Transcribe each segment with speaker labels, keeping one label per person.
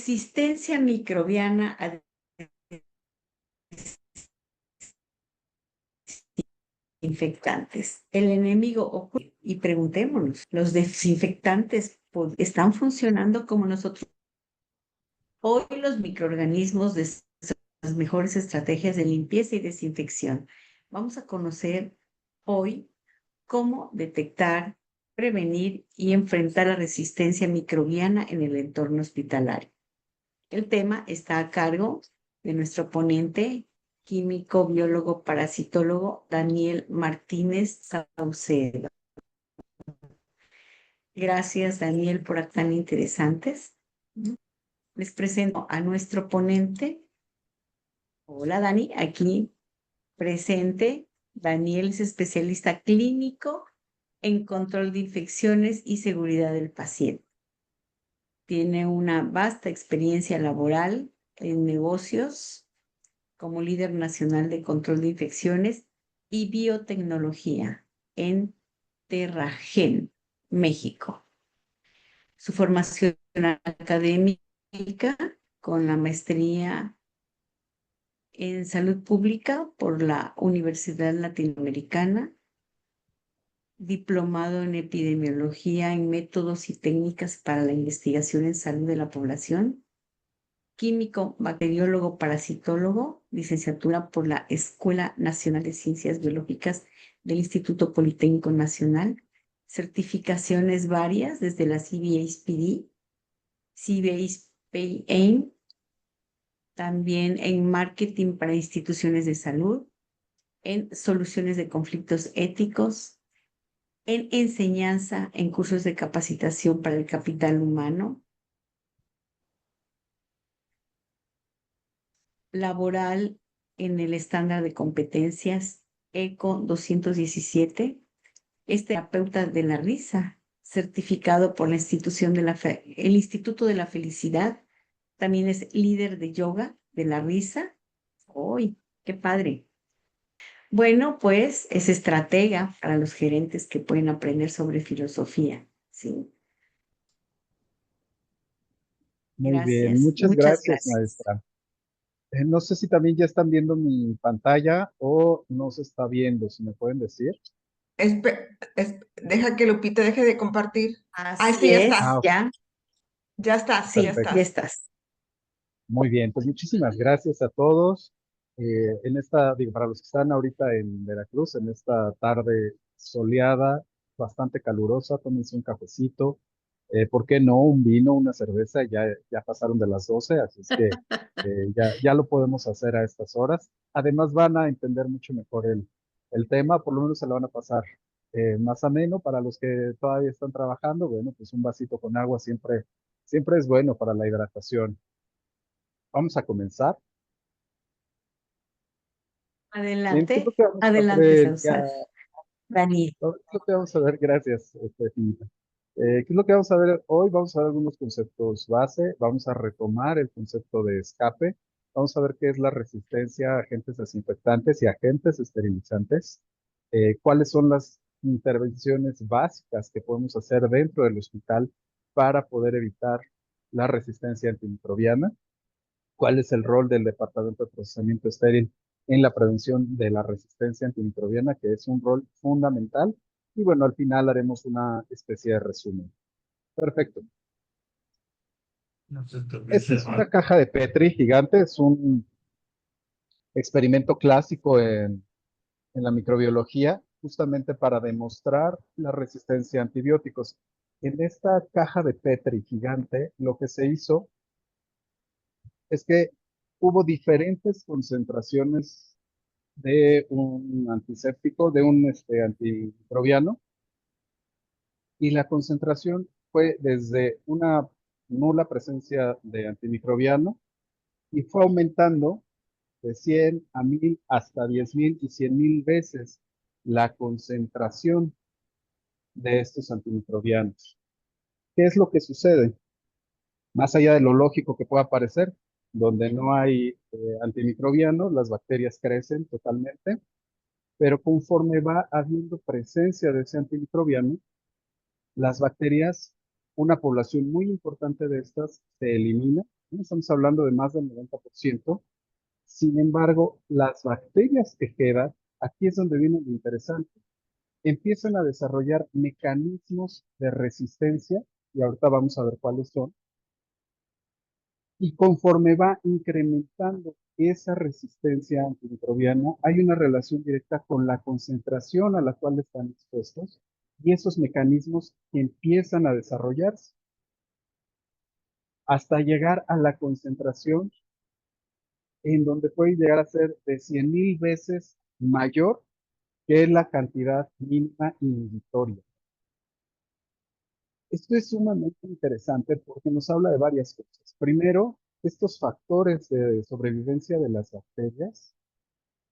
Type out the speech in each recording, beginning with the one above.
Speaker 1: Resistencia microbiana a desinfectantes. El enemigo oculto. Y preguntémonos, ¿los desinfectantes están funcionando como nosotros? Hoy los microorganismos de las mejores estrategias de limpieza y desinfección. Vamos a conocer hoy cómo detectar, prevenir y enfrentar la resistencia microbiana en el entorno hospitalario. El tema está a cargo de nuestro ponente, químico, biólogo, parasitólogo, Daniel Martínez Saucedo. Gracias, Daniel, por tan interesantes. Les presento a nuestro ponente. Hola, Dani, aquí presente. Daniel es especialista clínico en control de infecciones y seguridad del paciente. Tiene una vasta experiencia laboral en negocios como líder nacional de control de infecciones y biotecnología en Terragen, México. Su formación académica con la maestría en salud pública por la Universidad Latinoamericana, diplomado en epidemiología en métodos y técnicas para la investigación en salud de la población, químico, bacteriólogo, parasitólogo, licenciatura por la Escuela Nacional de Ciencias Biológicas del Instituto Politécnico Nacional, certificaciones varias desde la CBAPD, CBAPAIM, también en marketing para instituciones de salud, en soluciones de conflictos éticos, en enseñanza, en cursos de capacitación para el capital humano, laboral en el estándar de competencias ECO 217, es terapeuta de la risa, certificado por la institución de el Instituto de la Felicidad, también es líder de yoga de la risa. ¡Uy, qué padre! Bueno, pues es estratega para los gerentes que pueden aprender sobre filosofía, ¿sí?
Speaker 2: Muy bien,
Speaker 1: Gracias,
Speaker 2: muchas
Speaker 1: muchas
Speaker 2: gracias,
Speaker 1: gracias.
Speaker 2: maestra. No sé si también ya están viendo mi pantalla o no se está viendo, si me pueden decir.
Speaker 3: Deja que Lupita deje de compartir.
Speaker 1: Así
Speaker 3: Sí, ya
Speaker 1: es,
Speaker 3: está.
Speaker 2: Ah,
Speaker 1: ya,
Speaker 3: Ya está, sí, ya
Speaker 1: sí, ya
Speaker 2: perfecto.
Speaker 3: está.
Speaker 1: estás.
Speaker 2: Muy bien, pues muchísimas gracias a todos. En esta, digo, para los que están ahorita en Veracruz, en esta tarde soleada, bastante calurosa, tómense un cafecito. ¿Por qué no? Un vino, una cerveza, ya pasaron de las 12, así es que ya lo podemos hacer a estas horas. Además van a entender mucho mejor el tema, por lo menos se lo van a pasar más ameno. Para los que todavía están trabajando, bueno, pues un vasito con agua siempre es bueno para la hidratación. Vamos a comenzar. Bien, ¿qué es lo
Speaker 1: Adelante,
Speaker 2: que vamos a
Speaker 1: adelante,
Speaker 2: ver?
Speaker 1: Sausal. Dani,
Speaker 2: ¿Qué es lo que vamos a ver? Gracias, Finita. ¿Qué es lo que vamos a ver hoy? Vamos a ver algunos conceptos base, vamos a retomar el concepto de escape, vamos a ver qué es la resistencia a agentes desinfectantes y agentes esterilizantes, cuáles son las intervenciones básicas que podemos hacer dentro del hospital para poder evitar la resistencia antimicrobiana, cuál es el rol del Departamento de Procesamiento Estéril en la prevención de la resistencia antimicrobiana, que es un rol fundamental. Y bueno, al final haremos una especie de resumen. Perfecto. Esta es una caja de Petri gigante, es un experimento clásico en la microbiología, justamente para demostrar la resistencia a antibióticos. En esta caja de Petri gigante, lo que se hizo es que hubo diferentes concentraciones de un antiséptico, de un antimicrobiano, y la concentración fue desde una nula presencia de antimicrobiano y fue aumentando de 100 a 1000 hasta 10,000 y 100,000 veces la concentración de estos antimicrobianos. ¿Qué es lo que sucede? Más allá de lo lógico que pueda parecer, donde no hay antimicrobianos, las bacterias crecen totalmente, pero conforme va habiendo presencia de ese antimicrobiano, las bacterias, una población muy importante de estas se elimina ¿no? Estamos hablando de más del 90%. Sin embargo, las bacterias que quedan, aquí es donde viene lo interesante, empiezan a desarrollar mecanismos de resistencia, y ahorita vamos a ver cuáles son, y conforme va incrementando esa resistencia antimicrobiana, hay una relación directa con la concentración a la cual están expuestos y esos mecanismos empiezan a desarrollarse hasta llegar a la concentración en donde puede llegar a ser de 100,000 veces mayor que la cantidad mínima inhibitoria. Esto es sumamente interesante porque nos habla de varias cosas. Primero, estos factores de sobrevivencia de las bacterias,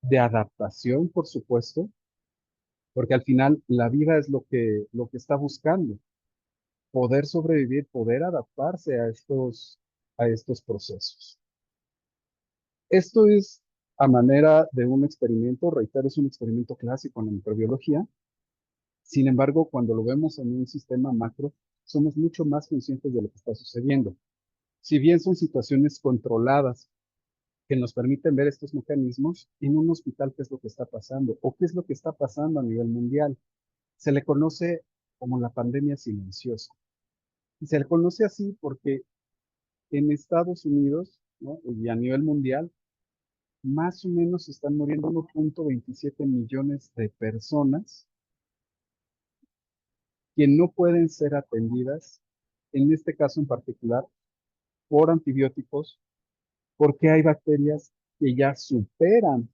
Speaker 2: de adaptación, por supuesto, porque al final la vida es lo que está buscando, poder sobrevivir, poder adaptarse a estos procesos. Esto es a manera de un experimento, reitero, es un experimento clásico en la microbiología. Sin embargo, cuando lo vemos en un sistema macro, somos mucho más conscientes de lo que está sucediendo. Si bien son situaciones controladas que nos permiten ver estos mecanismos, en un hospital, ¿qué es lo que está pasando? ¿O qué es lo que está pasando a nivel mundial? Se le conoce como la pandemia silenciosa. Y se le conoce así porque en Estados Unidos, ¿no? Y a nivel mundial, más o menos están muriendo 1,27 millones de personas que no pueden ser atendidas, en este caso en particular, por antibióticos, porque hay bacterias que ya superan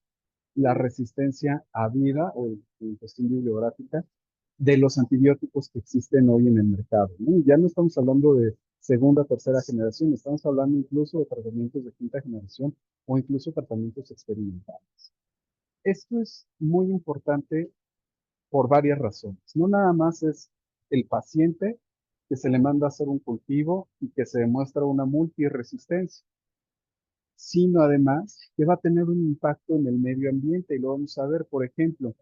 Speaker 2: la resistencia a vida o en cuestión bibliográfica de los antibióticos que existen hoy en el mercado, ¿no? Ya no estamos hablando de segunda, tercera generación, estamos hablando incluso de tratamientos de quinta generación o incluso tratamientos experimentales. Esto es muy importante por varias razones. No nada más es el paciente que se le manda a hacer un cultivo y que se demuestra una multiresistencia, sino además que va a tener un impacto en el medio ambiente y lo vamos a ver, por ejemplo,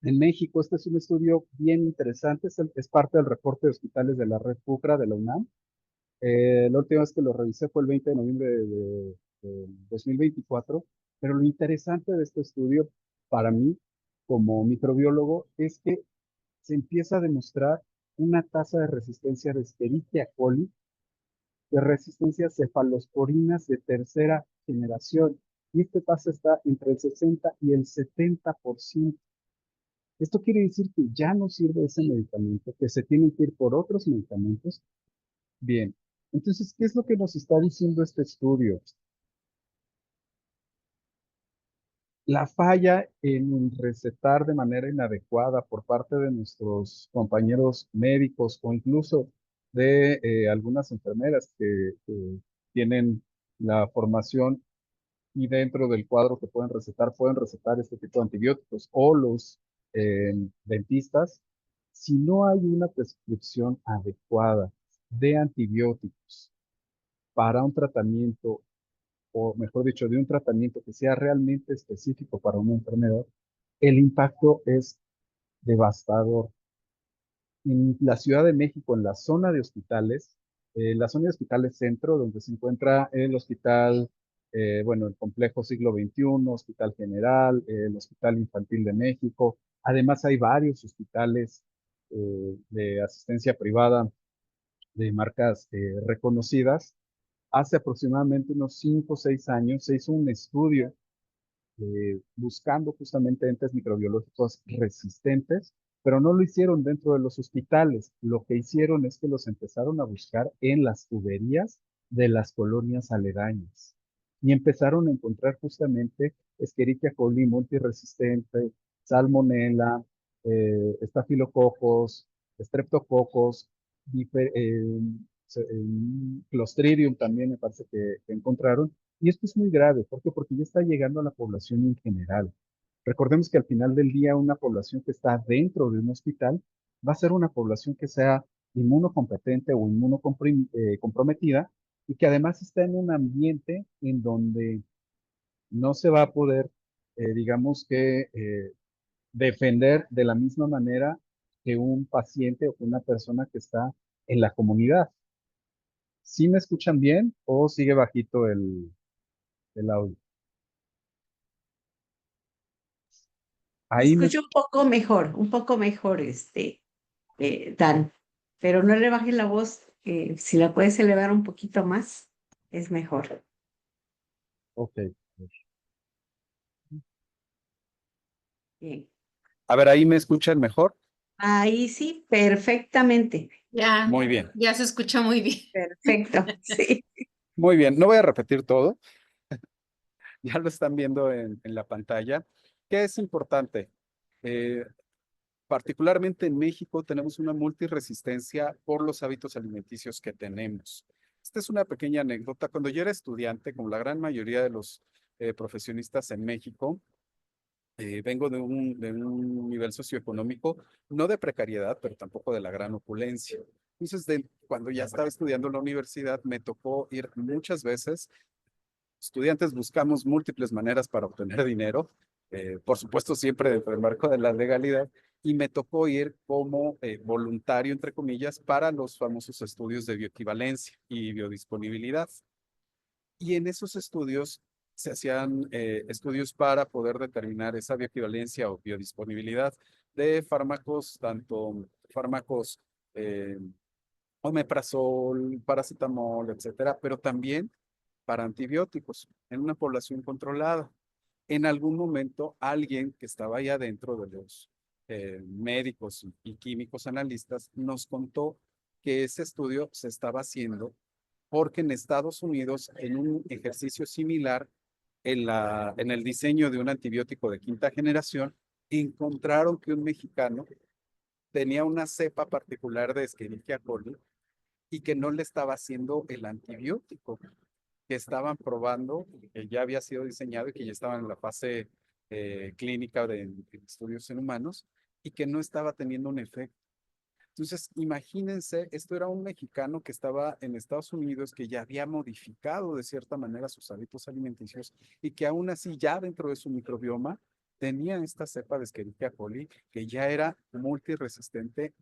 Speaker 2: en México. Este es un estudio bien interesante, es parte del reporte de hospitales de la red PUCRA de la UNAM. La última vez que lo revisé fue el 20 de noviembre de 2024, pero lo interesante de este estudio para mí, como microbiólogo, es que se empieza a demostrar una tasa de resistencia de Escherichia coli, de resistencia a cefalosporinas de tercera generación, y esta tasa está entre el 60 y el 70%. Esto quiere decir que ya no sirve ese medicamento, que se tienen que ir por otros medicamentos. Bien, entonces, ¿qué es lo que nos está diciendo este estudio? La falla en recetar de manera inadecuada por parte de nuestros compañeros médicos o incluso de algunas enfermeras que tienen la formación y dentro del cuadro que pueden recetar este tipo de antibióticos o los dentistas, si no hay una prescripción adecuada de antibióticos para un tratamiento, o mejor dicho, de un tratamiento que sea realmente específico para una enfermedad, el impacto es devastador. En la Ciudad de México, en la zona de hospitales centro, donde se encuentra el hospital, bueno, el complejo Siglo XXI, Hospital General, el Hospital Infantil de México. Además, hay varios hospitales de asistencia privada de marcas reconocidas. Hace aproximadamente unos 5 o 6 años se hizo un estudio buscando justamente entes microbiológicos resistentes, pero no lo hicieron dentro de los hospitales. Lo que hicieron es que los empezaron a buscar en las tuberías de las colonias aledañas y empezaron a encontrar justamente Escherichia coli multiresistente, Salmonella, estafilococos, streptococos, Clostridium también me parece que encontraron. Y esto es muy grave. ¿Por qué? Porque ya está llegando a la población en general. Recordemos que al final del día una población que está dentro de un hospital va a ser una población que sea inmunocompetente o inmunocomprometida y que además está en un ambiente en donde no se va a poder, digamos que, defender de la misma manera que un paciente o que una persona que está en la comunidad. ¿Sí me escuchan bien o sigue bajito el audio? Ahí me,
Speaker 1: Escucho un poco mejor, Dan, pero no le bajes la voz, si la puedes elevar un poquito más, es mejor.
Speaker 2: ok.
Speaker 1: Bien.
Speaker 2: A ver, ahí me escuchan mejor.
Speaker 1: Ahí sí, perfectamente.
Speaker 4: Ya,
Speaker 2: Muy bien,
Speaker 4: ya se escucha muy bien.
Speaker 1: Perfecto, sí.
Speaker 2: muy bien. No voy a repetir todo. Ya lo están viendo en la pantalla. ¿Qué es importante? Eh, Particularmente en México tenemos una multiresistencia por los hábitos alimenticios que tenemos. Esta es una pequeña anécdota. Cuando yo era estudiante, como la gran mayoría de los profesionistas en México, vengo de un nivel socioeconómico, no de precariedad, pero tampoco de la gran opulencia. Entonces, cuando ya estaba estudiando en la universidad, me tocó ir muchas veces. Estudiantes buscamos múltiples maneras para obtener dinero, por supuesto siempre dentro del marco de la legalidad, y me tocó ir como voluntario, entre comillas, para los famosos estudios de bioequivalencia y biodisponibilidad. Y en esos estudios se hacían estudios para poder determinar esa bioequivalencia o biodisponibilidad de fármacos, tanto fármacos eh, omeprazol, paracetamol, etcétera, pero también para antibióticos en una población controlada. En algún momento, alguien que estaba ahí adentro de los médicos y químicos analistas nos contó que ese estudio se estaba haciendo porque en Estados Unidos, en un ejercicio similar, en el diseño de un antibiótico de quinta generación, encontraron que un mexicano tenía una cepa particular de Escherichia coli y que no le estaba haciendo el antibiótico que estaban probando, que ya había sido diseñado y que ya estaban en la fase clínica de estudios en humanos y que no estaba teniendo un efecto. Entonces, imagínense, esto era un mexicano que estaba en Estados Unidos, que ya había modificado de cierta manera sus hábitos alimenticios y que aún así ya dentro de su microbioma tenía esta cepa de Escherichia coli que ya era multiresistente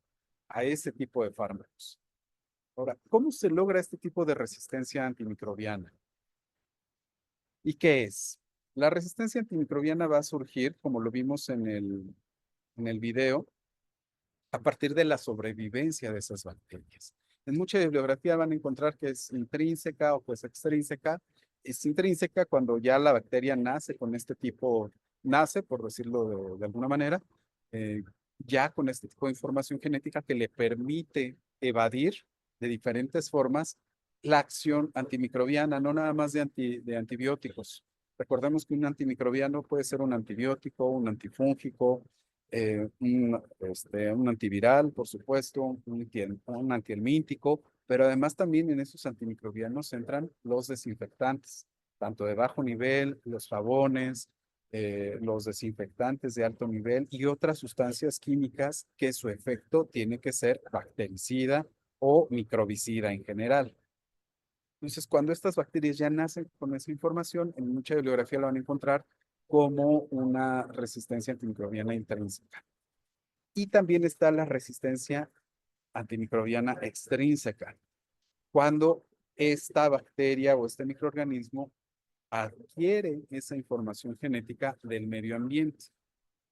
Speaker 2: a ese tipo de fármacos. Ahora, ¿cómo se logra este tipo de resistencia antimicrobiana? ¿Y qué es? La resistencia antimicrobiana va a surgir, como lo vimos en el video, a partir de la sobrevivencia de esas bacterias. En mucha bibliografía van a encontrar que es intrínseca o pues extrínseca. Es intrínseca cuando ya la bacteria nace con este tipo, nace, por decirlo de alguna manera, eh, ya con este tipo de información genética que le permite evadir de diferentes formas la acción antimicrobiana, no nada más de antibióticos. Recordemos que un antimicrobiano puede ser un antibiótico, un antifúngico, un antiviral, por supuesto, un antihelmíntico, pero además también en esos antimicrobianos entran los desinfectantes, tanto de bajo nivel, los jabones, los desinfectantes de alto nivel y otras sustancias químicas que su efecto tiene que ser bactericida o microbicida en general. Entonces, cuando estas bacterias ya nacen con esa información, en mucha bibliografía lo van a encontrar como una resistencia antimicrobiana intrínseca. Y también está la resistencia antimicrobiana extrínseca, cuando esta bacteria o este microorganismo adquiere esa información genética del medio ambiente.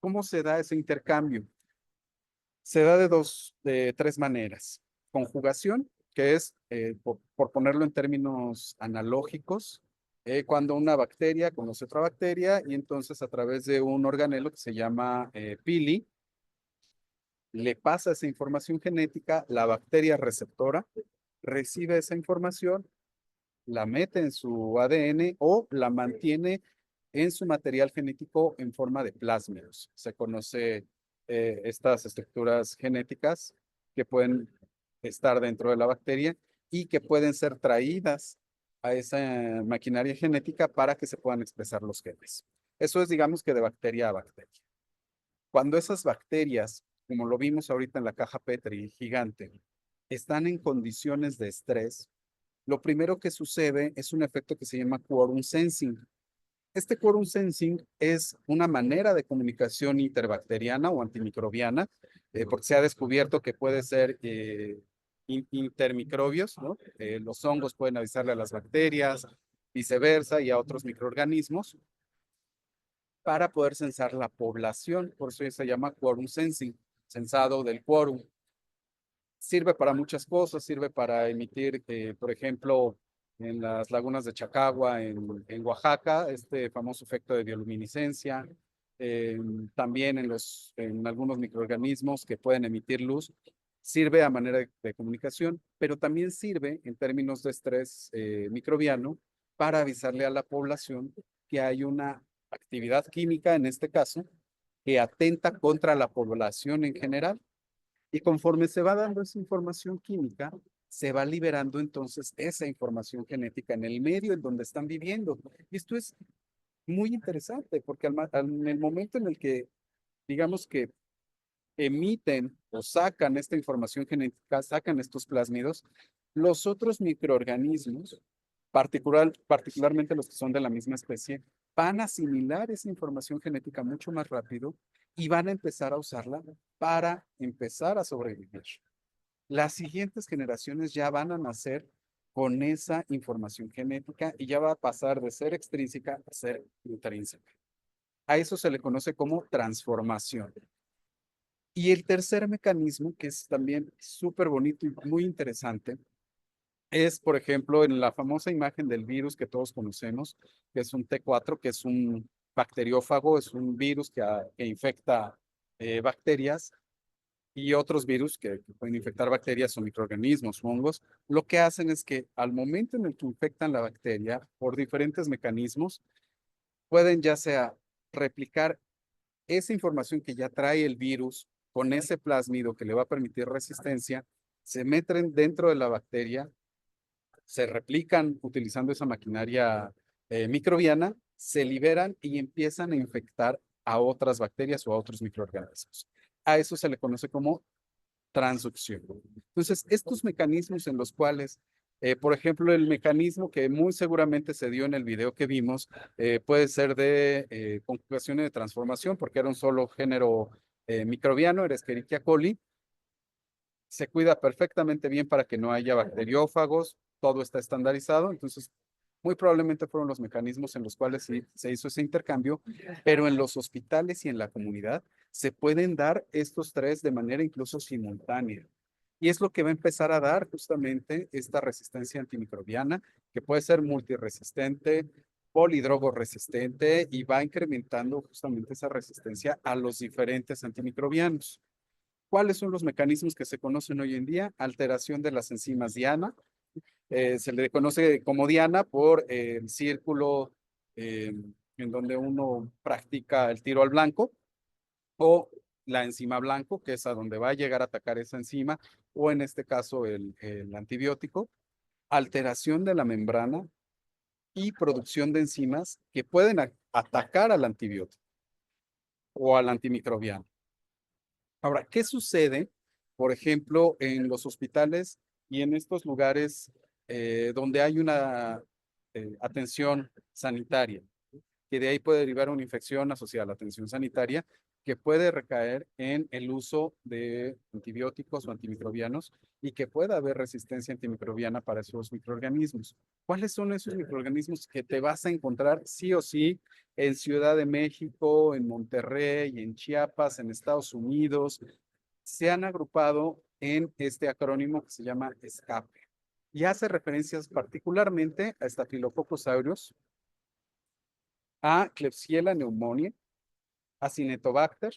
Speaker 2: ¿Cómo se da ese intercambio? Se da de tres maneras. Conjugación, que es, por ponerlo en términos analógicos, cuando una bacteria conoce otra bacteria y entonces a través de un organelo que se llama pili, le pasa esa información genética, la bacteria receptora recibe esa información, la mete en su ADN o la mantiene en su material genético en forma de plásmidos. Se conoce estas estructuras genéticas que pueden estar dentro de la bacteria y que pueden ser traídas a esa maquinaria genética para que se puedan expresar los genes. Eso es, digamos que de bacteria a bacteria. Cuando esas bacterias, como lo vimos ahorita en la caja Petri gigante, están en condiciones de estrés, lo primero que sucede es un efecto que se llama quorum sensing. Este quorum sensing es una manera de comunicación interbacteriana o antimicrobiana, porque se ha descubierto que puede ser
Speaker 4: intermicrobios, ¿no? Los hongos pueden avisarle a las bacterias, viceversa, y a otros microorganismos para poder censar la población. Por eso se llama quorum sensing, censado del quórum. Sirve para muchas cosas, sirve para emitir, por ejemplo, en las lagunas de Chacagua, en Oaxaca, este famoso efecto de bioluminiscencia, también en algunos microorganismos que pueden emitir luz, sirve a manera de comunicación, pero también sirve en términos de estrés microbiano para avisarle a la población que hay una actividad química, en este caso, que atenta contra la población en general. Y conforme se va dando esa información química, se va liberando entonces esa información genética en el medio en donde están viviendo. Y esto es muy interesante porque en el momento en el que, digamos que emiten o sacan esta información genética, sacan estos plásmidos, los otros microorganismos, particularmente los que son de la misma especie, van a asimilar esa información genética mucho más rápido y van a empezar a usarla para empezar a sobrevivir. Las siguientes generaciones ya van a nacer con esa información genética y ya va a pasar de ser extrínseca a ser intrínseca. A eso se le conoce como transformación. Y el tercer mecanismo, que es también súper bonito y muy interesante, es, por ejemplo, en la famosa imagen del virus que todos conocemos, que es un T4, que es un bacteriófago, es un virus que infecta bacterias, y otros virus que pueden infectar bacterias o microorganismos, hongos. Lo que hacen es que al momento en el que infectan la bacteria, por diferentes mecanismos, pueden ya sea replicar esa información que ya trae el virus con ese plásmido que le va a permitir resistencia, se meten dentro de la bacteria, se replican utilizando esa maquinaria microbiana, se liberan y empiezan a infectar a otras bacterias o a otros microorganismos. A eso se le conoce como transducción. Entonces, estos mecanismos en los cuales, por ejemplo, el mecanismo que muy seguramente se dio en el video que vimos, puede ser de conjugaciones de transformación, porque era un solo género microbiano, era Escherichia coli. Se cuida perfectamente bien para que no haya bacteriófagos, todo está estandarizado, entonces muy probablemente fueron los mecanismos en los cuales se hizo ese intercambio, pero en los hospitales y en la comunidad se pueden dar estos tres de manera incluso simultánea. Y es lo que va a empezar a dar justamente esta resistencia antimicrobiana, que puede ser multiresistente, polidrogoresistente, y va incrementando justamente esa resistencia a los diferentes antimicrobianos. ¿Cuáles son los mecanismos que se conocen hoy en día? Alteración de las enzimas diana. Se le conoce como diana por el círculo en donde uno practica el tiro al blanco, o la enzima blanco, que es a donde va a llegar a atacar esa enzima, o en este caso el antibiótico. Alteración de la membrana y producción de enzimas que pueden atacar al antibiótico o al antimicrobiano. Ahora, ¿qué sucede, por ejemplo, en los hospitales y en estos lugares donde hay una atención sanitaria, que de ahí puede derivar una infección asociada a la atención sanitaria, que puede recaer en el uso de antibióticos o antimicrobianos y que pueda haber resistencia antimicrobiana para esos microorganismos? ¿Cuáles son esos microorganismos que te vas a encontrar sí o sí en Ciudad de México, en Monterrey, en Chiapas, en Estados Unidos? Se han agrupado en este acrónimo que se llama ESCAPE y hace referencias particularmente a Staphylococcus aureus, a Klebsiella pneumoniae, a Cinetobacter,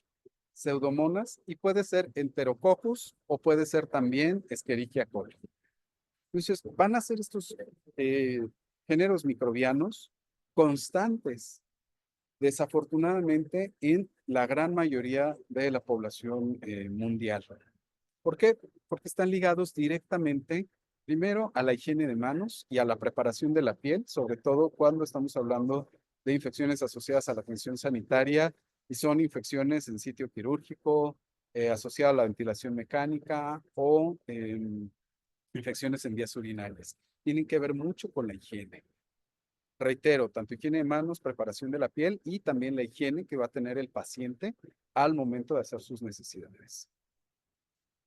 Speaker 4: Pseudomonas, y puede ser Enterococcus o puede ser también Escherichia coli. Entonces, van a ser estos géneros microbianos constantes, desafortunadamente, en la gran mayoría de la población mundial. ¿Por qué? Porque están ligados directamente, primero, a la higiene de manos y a la preparación de la piel, sobre todo cuando estamos hablando de infecciones asociadas a la atención sanitaria, y son infecciones en sitio quirúrgico, asociadas a la ventilación mecánica o infecciones en vías urinarias. Tienen que ver mucho con la higiene. Reitero, tanto higiene de manos, preparación de la piel y también la higiene que va a tener el paciente al momento de hacer sus necesidades.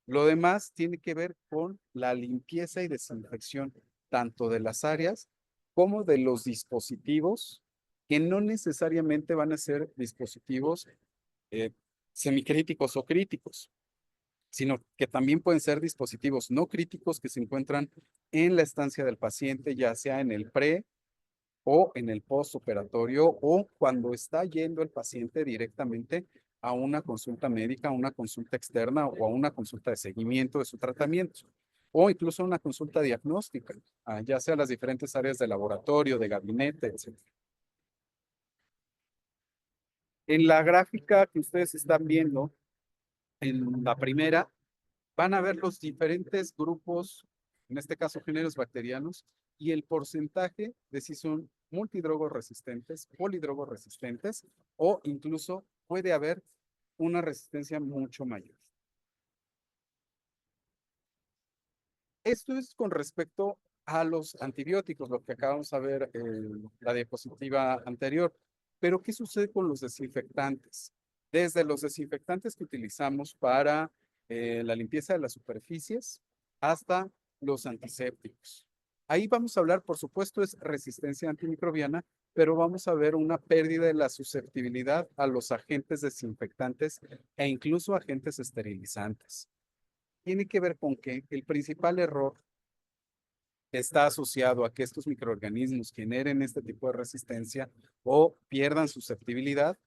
Speaker 4: Lo demás tiene que ver con la limpieza y desinfección tanto de las áreas como de los dispositivos, que no necesariamente van a ser dispositivos eh, semicríticos o críticos, sino que también pueden ser dispositivos no críticos que se encuentran en la estancia del paciente, ya sea en el pre o en el postoperatorio o cuando está yendo el paciente directamente a una consulta médica, a una consulta externa o a una consulta de seguimiento de su tratamiento o incluso una consulta diagnóstica, ya sea las diferentes áreas de laboratorio, de gabinete, etc. En la gráfica que ustedes están viendo, en la primera, van a ver los diferentes grupos, en este caso géneros bacterianos, y el porcentaje de si son multidrogos resistentes, polidrogos resistentes, o incluso puede haber una resistencia mucho mayor. Esto es con respecto a los antibióticos, lo que acabamos de ver en la diapositiva anterior. Pero, ¿qué sucede con los desinfectantes? Desde los desinfectantes que utilizamos para la limpieza de las superficies hasta los antisépticos. Ahí vamos a hablar, por supuesto, es resistencia antimicrobiana, pero vamos a ver una pérdida de la susceptibilidad a los agentes desinfectantes e incluso agentes esterilizantes. Tiene que ver con que el principal error está asociado a que estos microorganismos generen este tipo de resistencia o pierdan susceptibilidad,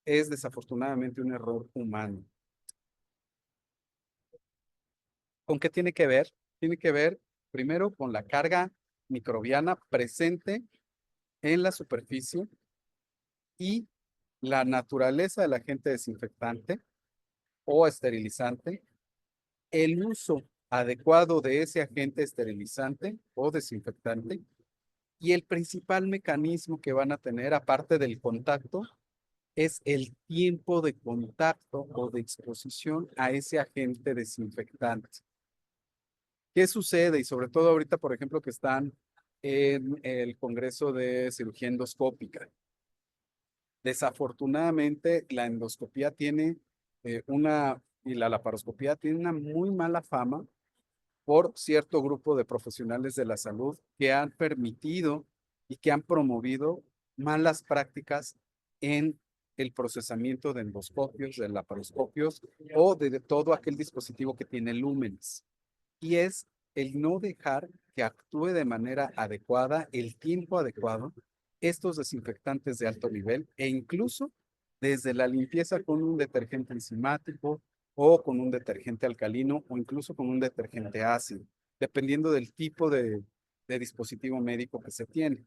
Speaker 4: es desafortunadamente un error humano. ¿Con qué tiene que ver? Tiene que ver primero con la carga microbiana presente en la superficie y la naturaleza del agente desinfectante o esterilizante, el uso adecuado de ese agente esterilizante o desinfectante y el principal mecanismo que van a tener, aparte del contacto, es el tiempo de contacto o de exposición a ese agente desinfectante. ¿Qué sucede? Y sobre todo ahorita, por ejemplo, que están en el Congreso de Cirugía Endoscópica. Desafortunadamente, la endoscopía tiene y la laparoscopía tiene una muy mala fama por cierto grupo de profesionales de la salud que han permitido y que han promovido malas prácticas en el procesamiento de endoscopios, de laparoscopios o de todo aquel dispositivo que tiene lúmenes. Y es el no dejar que actúe de manera adecuada, el tiempo adecuado, estos desinfectantes de alto nivel e incluso desde la limpieza con un detergente enzimático o con un detergente alcalino o incluso con un detergente ácido, dependiendo del tipo de dispositivo médico que se tiene.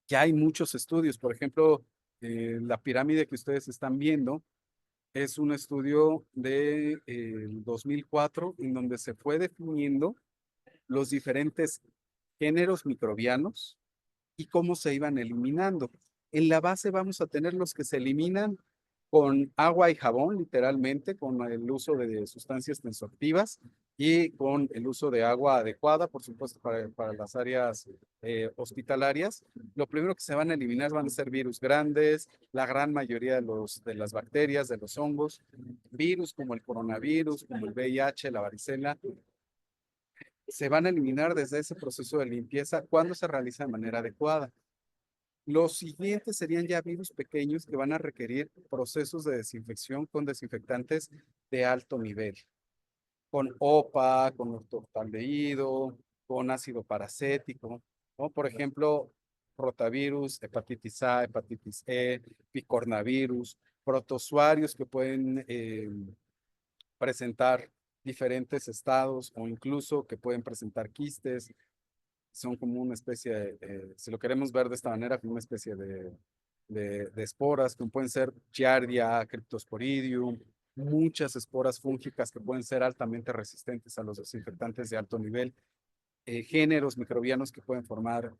Speaker 4: Ya hay muchos estudios, por ejemplo, la pirámide que ustedes están viendo es un estudio de 2004 en donde se fue definiendo los diferentes géneros microbianos y cómo se iban eliminando. En la base vamos a tener los que se eliminan con agua y jabón, literalmente, con el uso de sustancias tensoactivas y con el uso de agua adecuada, por supuesto, para las áreas hospitalarias. Lo primero que se van a eliminar van a ser virus grandes, la gran mayoría de las bacterias, de los hongos, virus como el coronavirus, como el VIH, la varicela, se van a eliminar desde ese proceso de limpieza cuando se realiza de manera adecuada. Los siguientes serían ya virus pequeños que van a requerir procesos de desinfección con desinfectantes de alto nivel, con OPA, con ortotaldehído, con ácido paracético, ¿no? Por ejemplo, rotavirus, hepatitis A, hepatitis E, picornavirus, protozoarios que pueden presentar diferentes estados o incluso que pueden presentar quistes, son como una especie si lo queremos ver de esta manera, como una especie de esporas, como pueden ser Giardia, Cryptosporidium, muchas esporas fúngicas que pueden ser altamente resistentes a los desinfectantes de alto nivel, géneros microbianos que pueden formar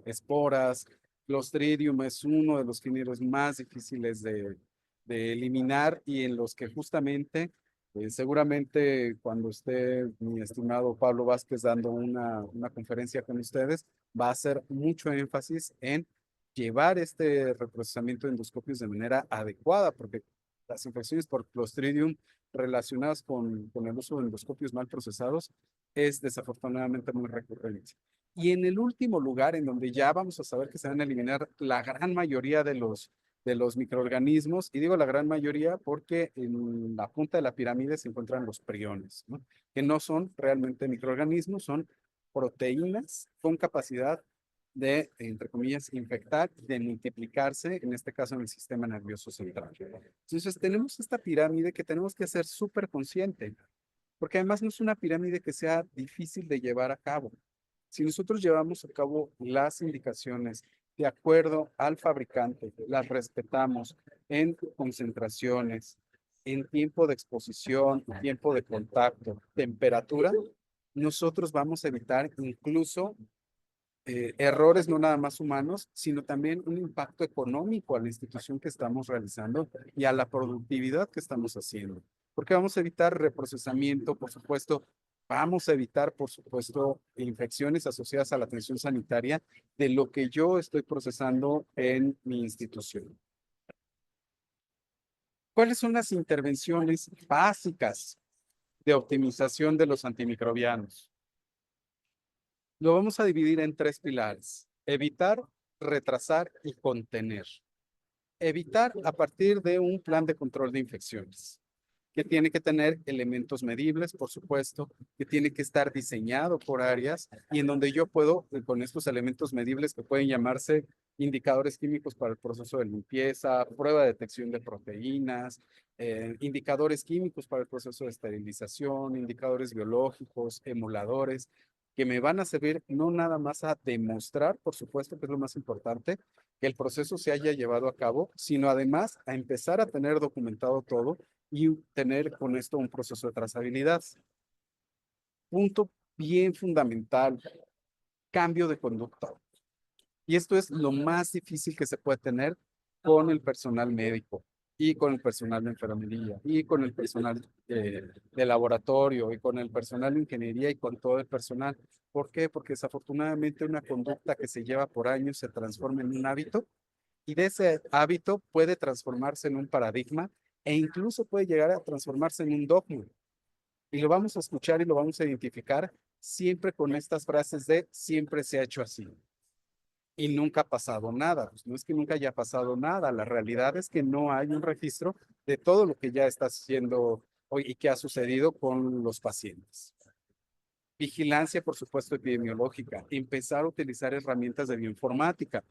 Speaker 4: esporas. Clostridium es uno de los géneros más difíciles de eliminar y en los que justamente seguramente cuando esté mi estimado Pablo Vázquez dando una conferencia con ustedes, va a hacer mucho énfasis en llevar este reprocesamiento de endoscopios de manera adecuada, porque las infecciones por Clostridium relacionadas con el uso de endoscopios mal procesados es desafortunadamente muy recurrente. Y en el último lugar, en donde ya vamos a saber que se van a eliminar la gran mayoría de los microorganismos, y digo la gran mayoría porque en la punta de la pirámide se encuentran los priones, ¿no? Que no son realmente microorganismos, son proteínas con capacidad de, entre comillas, infectar, de multiplicarse, en este caso en el sistema nervioso central. Entonces tenemos esta pirámide que tenemos que ser súper consciente, porque además no es una pirámide que sea difícil de llevar a cabo. Si nosotros llevamos a cabo las indicaciones de acuerdo al fabricante, las respetamos en concentraciones, en tiempo de exposición, tiempo de contacto, temperatura, nosotros vamos a evitar incluso errores no nada más humanos, sino también un impacto económico a la institución que estamos realizando y a la productividad que estamos haciendo. Porque vamos a evitar reprocesamiento, por supuesto, vamos a evitar, por supuesto, infecciones asociadas a la atención sanitaria de lo que yo estoy procesando en mi institución. ¿Cuáles son las intervenciones básicas de optimización de los antimicrobianos? Lo vamos a dividir en tres pilares: evitar, retrasar y contener. Evitar a partir de un plan de control de infecciones, que tiene que tener elementos medibles, por supuesto, que tiene que estar diseñado por áreas y en donde yo puedo, con estos elementos medibles que pueden llamarse indicadores químicos para el proceso de limpieza, prueba de detección de proteínas, indicadores químicos para el proceso de esterilización, indicadores biológicos, emuladores, que me van a servir no nada más a demostrar, por supuesto, que es lo más importante, que el proceso se haya llevado a cabo, sino además a empezar a tener documentado todo y tener con esto un proceso de trazabilidad. Punto bien fundamental: cambio de conducta. Y esto es lo más difícil que se puede tener con el personal médico y con el personal de enfermería y con el personal de laboratorio y con el personal de ingeniería y con todo el personal. ¿Por qué? Porque desafortunadamente una conducta que se lleva por años se transforma en un hábito y de ese hábito puede transformarse en un paradigma e incluso puede llegar a transformarse en un dogma. Y lo vamos a escuchar y lo vamos a identificar siempre con estas frases de siempre se ha hecho así y nunca ha pasado nada. Pues no es que nunca haya pasado nada, la realidad es que no hay un registro de todo lo que ya está haciendo hoy y que ha sucedido con los pacientes. Vigilancia, por supuesto, epidemiológica, empezar a utilizar herramientas de bioinformática.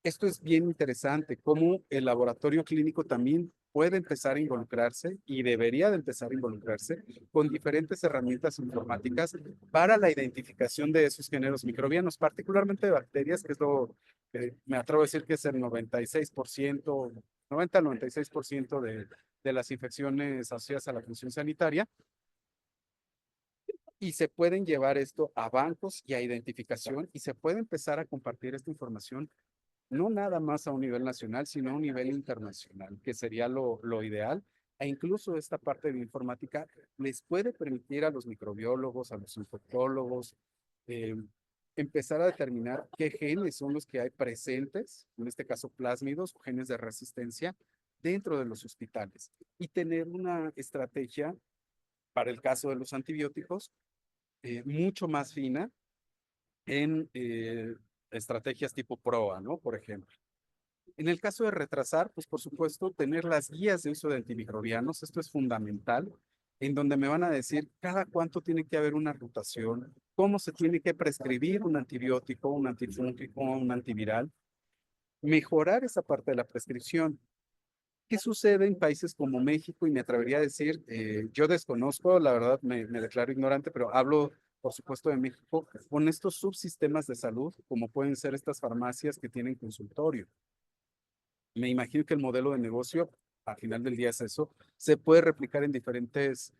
Speaker 4: Esto es bien interesante, cómo el laboratorio clínico también puede empezar a involucrarse y debería de empezar a involucrarse con diferentes herramientas informáticas para la identificación de esos géneros microbianos, particularmente de bacterias, que es lo que me atrevo a decir que es el 96%, 90 al 96% de las infecciones asociadas a la función sanitaria. Y se pueden llevar esto a bancos y a identificación y se puede empezar a compartir esta información no nada más a un nivel nacional, sino a un nivel internacional, que sería lo ideal. E incluso esta parte de informática les puede permitir a los microbiólogos, a los infectólogos, eh, empezar a determinar qué genes son los que hay presentes, en este caso plásmidos o genes de resistencia, dentro de los hospitales. Y tener una estrategia para el caso de los antibióticos mucho más fina en estrategias tipo PROA, ¿no? Por ejemplo. En el caso de retrasar, pues por supuesto, tener las guías de uso de antimicrobianos, esto es fundamental, en donde me van a decir cada cuánto tiene que haber una rotación, cómo se tiene que prescribir un antibiótico, un antifúngico, un antiviral, mejorar esa parte de la prescripción. ¿Qué sucede en países como México? Y me atrevería a decir, yo desconozco, la verdad me declaro ignorante, pero hablo, por supuesto, de México, con estos subsistemas de salud, como pueden ser estas farmacias que tienen consultorio. Me imagino que el modelo de negocio, al final del día es eso, se puede replicar en diferentes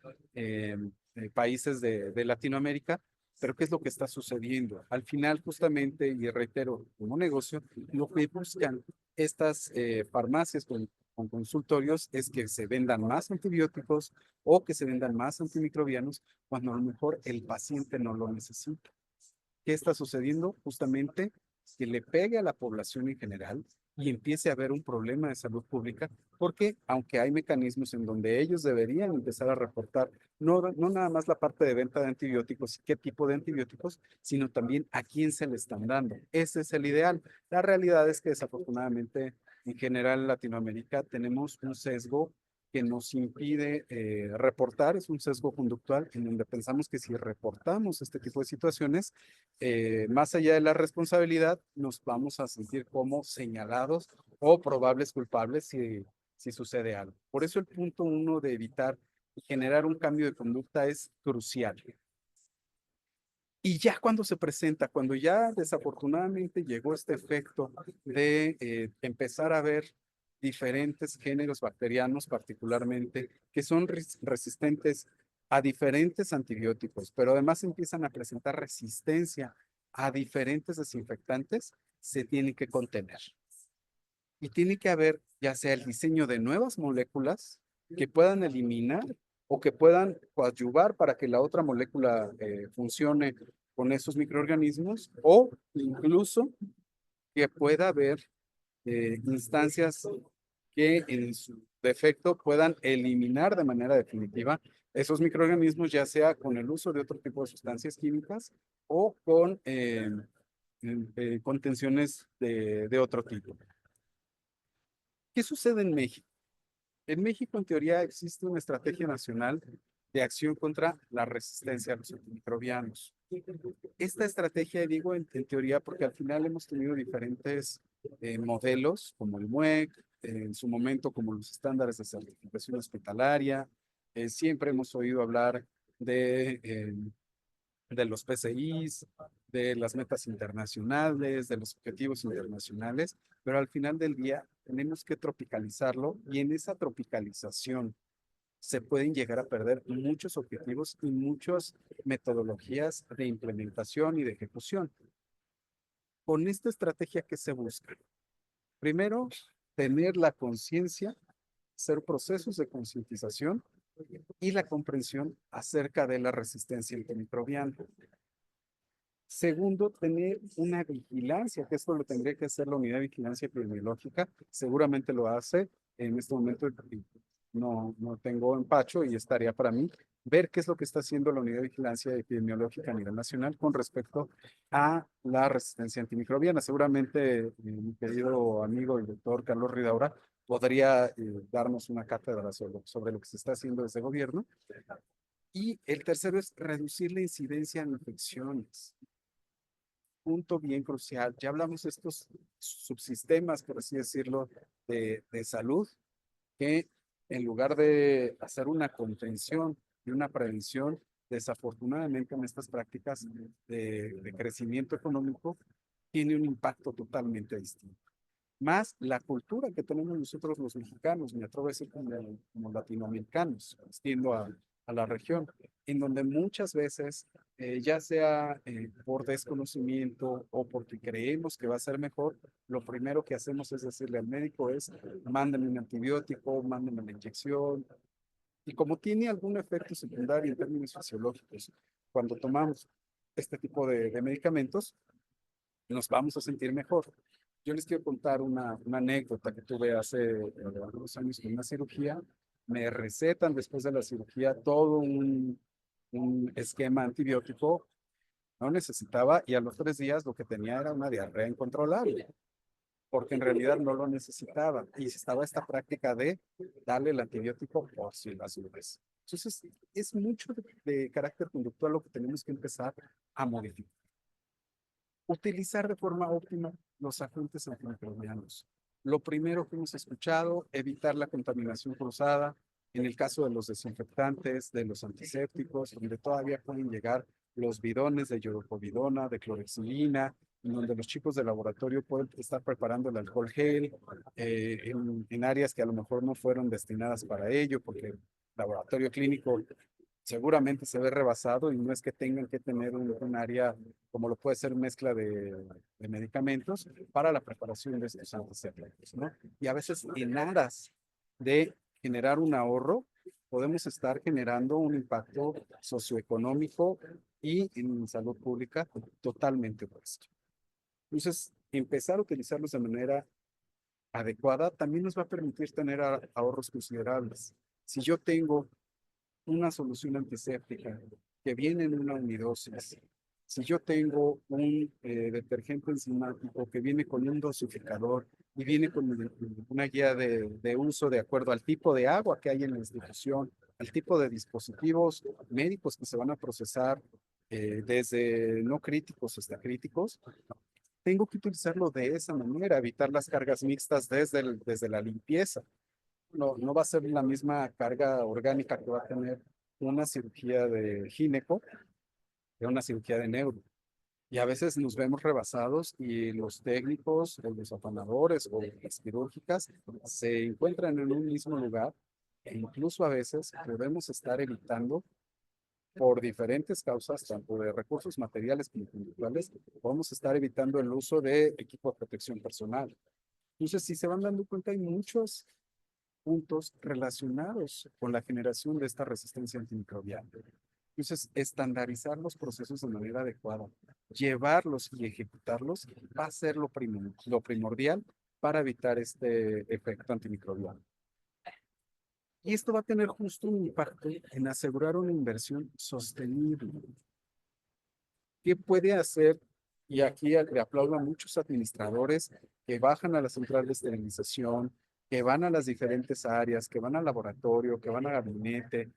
Speaker 4: países de Latinoamérica, pero ¿qué es lo que está sucediendo? Al final, justamente, y reitero, como negocio, lo que buscan estas farmacias con consultorios es que se vendan más antibióticos o que se vendan más antimicrobianos cuando a lo mejor el paciente no lo necesita. ¿Qué está sucediendo? Justamente que le pegue a la población en general y empiece a haber un problema de salud pública, porque aunque hay mecanismos en donde ellos deberían empezar a reportar no nada más la parte de venta de antibióticos y qué tipo de antibióticos, sino también a quién se le están dando. Ese es el ideal. La realidad es que desafortunadamente en general en Latinoamérica tenemos un sesgo que nos impide reportar, es un sesgo conductual en donde pensamos que si reportamos este tipo de situaciones, más allá de la responsabilidad, nos vamos a sentir como señalados o probables culpables si sucede algo. Por eso el punto uno de evitar y generar un cambio de conducta es crucial. Y ya cuando se presenta, cuando ya desafortunadamente llegó este efecto de empezar a ver diferentes géneros bacterianos particularmente que son resistentes a diferentes antibióticos, pero además empiezan a presentar resistencia a diferentes desinfectantes, se tiene que contener. Y tiene que haber ya sea el diseño de nuevas moléculas que puedan eliminar o que puedan coadyuvar para que la otra molécula funcione con esos microorganismos, o incluso que pueda haber instancias que en su defecto puedan eliminar de manera definitiva esos microorganismos, ya sea con el uso de otro tipo de sustancias químicas o con contenciones de otro tipo. ¿Qué sucede en México? En México, en teoría, existe una estrategia nacional de acción contra la resistencia a los antimicrobianos. Esta estrategia, digo en teoría, porque al final hemos tenido diferentes modelos, como el MUEC, en su momento como los estándares de certificación hospitalaria. Siempre hemos oído hablar de los PCIs, de las metas internacionales, de los objetivos internacionales, pero al final del día tenemos que tropicalizarlo, y en esa tropicalización se pueden llegar a perder muchos objetivos y muchas metodologías de implementación y de ejecución. Con esta estrategia, ¿qué se busca? Primero, tener la conciencia, hacer procesos de concientización y la comprensión acerca de la resistencia antimicrobiana. Segundo, tener una vigilancia, que esto lo tendría que hacer la unidad de vigilancia epidemiológica, seguramente lo hace. En este momento no tengo empacho y estaría para mí ver qué es lo que está haciendo la unidad de vigilancia epidemiológica a nivel nacional con respecto a la resistencia antimicrobiana. Seguramente mi querido amigo el doctor Carlos Ridaura podría darnos una cátedra sobre lo que se está haciendo desde el gobierno. Y el tercero es reducir la incidencia de infecciones. Punto bien crucial. Ya hablamos de estos subsistemas, por así decirlo, de salud, que en lugar de hacer una contención y una prevención, desafortunadamente en estas prácticas de crecimiento económico, tiene un impacto totalmente distinto. Más la cultura que tenemos nosotros los mexicanos, me atrevo a decir como latinoamericanos, extiendo a la región, en donde muchas veces, ya sea por desconocimiento o porque creemos que va a ser mejor, lo primero que hacemos es decirle al médico es, mándame un antibiótico, mándame la inyección, y como tiene algún efecto secundario en términos fisiológicos, cuando tomamos este tipo de medicamentos, nos vamos a sentir mejor. Yo les quiero contar una anécdota que tuve hace algunos años con una cirugía. Me recetan después de la cirugía todo un esquema antibiótico. No necesitaba, y a los 3 días lo que tenía era una diarrea incontrolable, porque en realidad no lo necesitaba. Y estaba esta práctica de darle el antibiótico por si las dudas. Entonces, es mucho de carácter conductual lo que tenemos que empezar a modificar. Utilizar de forma óptima los agentes antimicrobianos. Lo primero que hemos escuchado, evitar la contaminación cruzada. En el caso de los desinfectantes, de los antisépticos, donde todavía pueden llegar los bidones de iodopovidona, de clorexidina, en donde los chicos de laboratorio pueden estar preparando el alcohol gel en áreas que a lo mejor no fueron destinadas para ello, porque el laboratorio clínico seguramente se ve rebasado, y no es que tengan que tener un área como lo puede ser mezcla de medicamentos para la preparación de estos antisépticos, ¿no? Y a veces en aras de generar un ahorro, podemos estar generando un impacto socioeconómico y en salud pública totalmente opuesto. Entonces, empezar a utilizarlos de manera adecuada, también nos va a permitir tener ahorros considerables. Si yo tengo una solución antiséptica que viene en una unidosis, si yo tengo un detergente enzimático que viene con un dosificador y viene con una guía de uso de acuerdo al tipo de agua que hay en la institución, al tipo de dispositivos médicos que se van a procesar, desde no críticos hasta críticos, tengo que utilizarlo de esa manera, evitar las cargas mixtas desde la limpieza. No va a ser la misma carga orgánica que va a tener una cirugía de gineco que una cirugía de neuro. Y a veces nos vemos rebasados y los técnicos, o los afanadores o las quirúrgicas se encuentran en un mismo lugar e incluso a veces podemos estar evitando por diferentes causas, tanto de recursos materiales como conductuales, podemos estar evitando el uso de equipo de protección personal. Entonces, si se van dando cuenta, hay muchos puntos relacionados con la generación de esta resistencia antimicrobiana. Entonces, estandarizar los procesos de manera adecuada, llevarlos y ejecutarlos va a ser lo primordial para evitar este efecto antimicrobiano. Y esto va a tener justo un impacto en asegurar una inversión sostenible. ¿Qué puede hacer? Y aquí le aplaudo a muchos administradores que bajan a la central de esterilización, que van a las diferentes áreas, que van al laboratorio, que van a gabinete,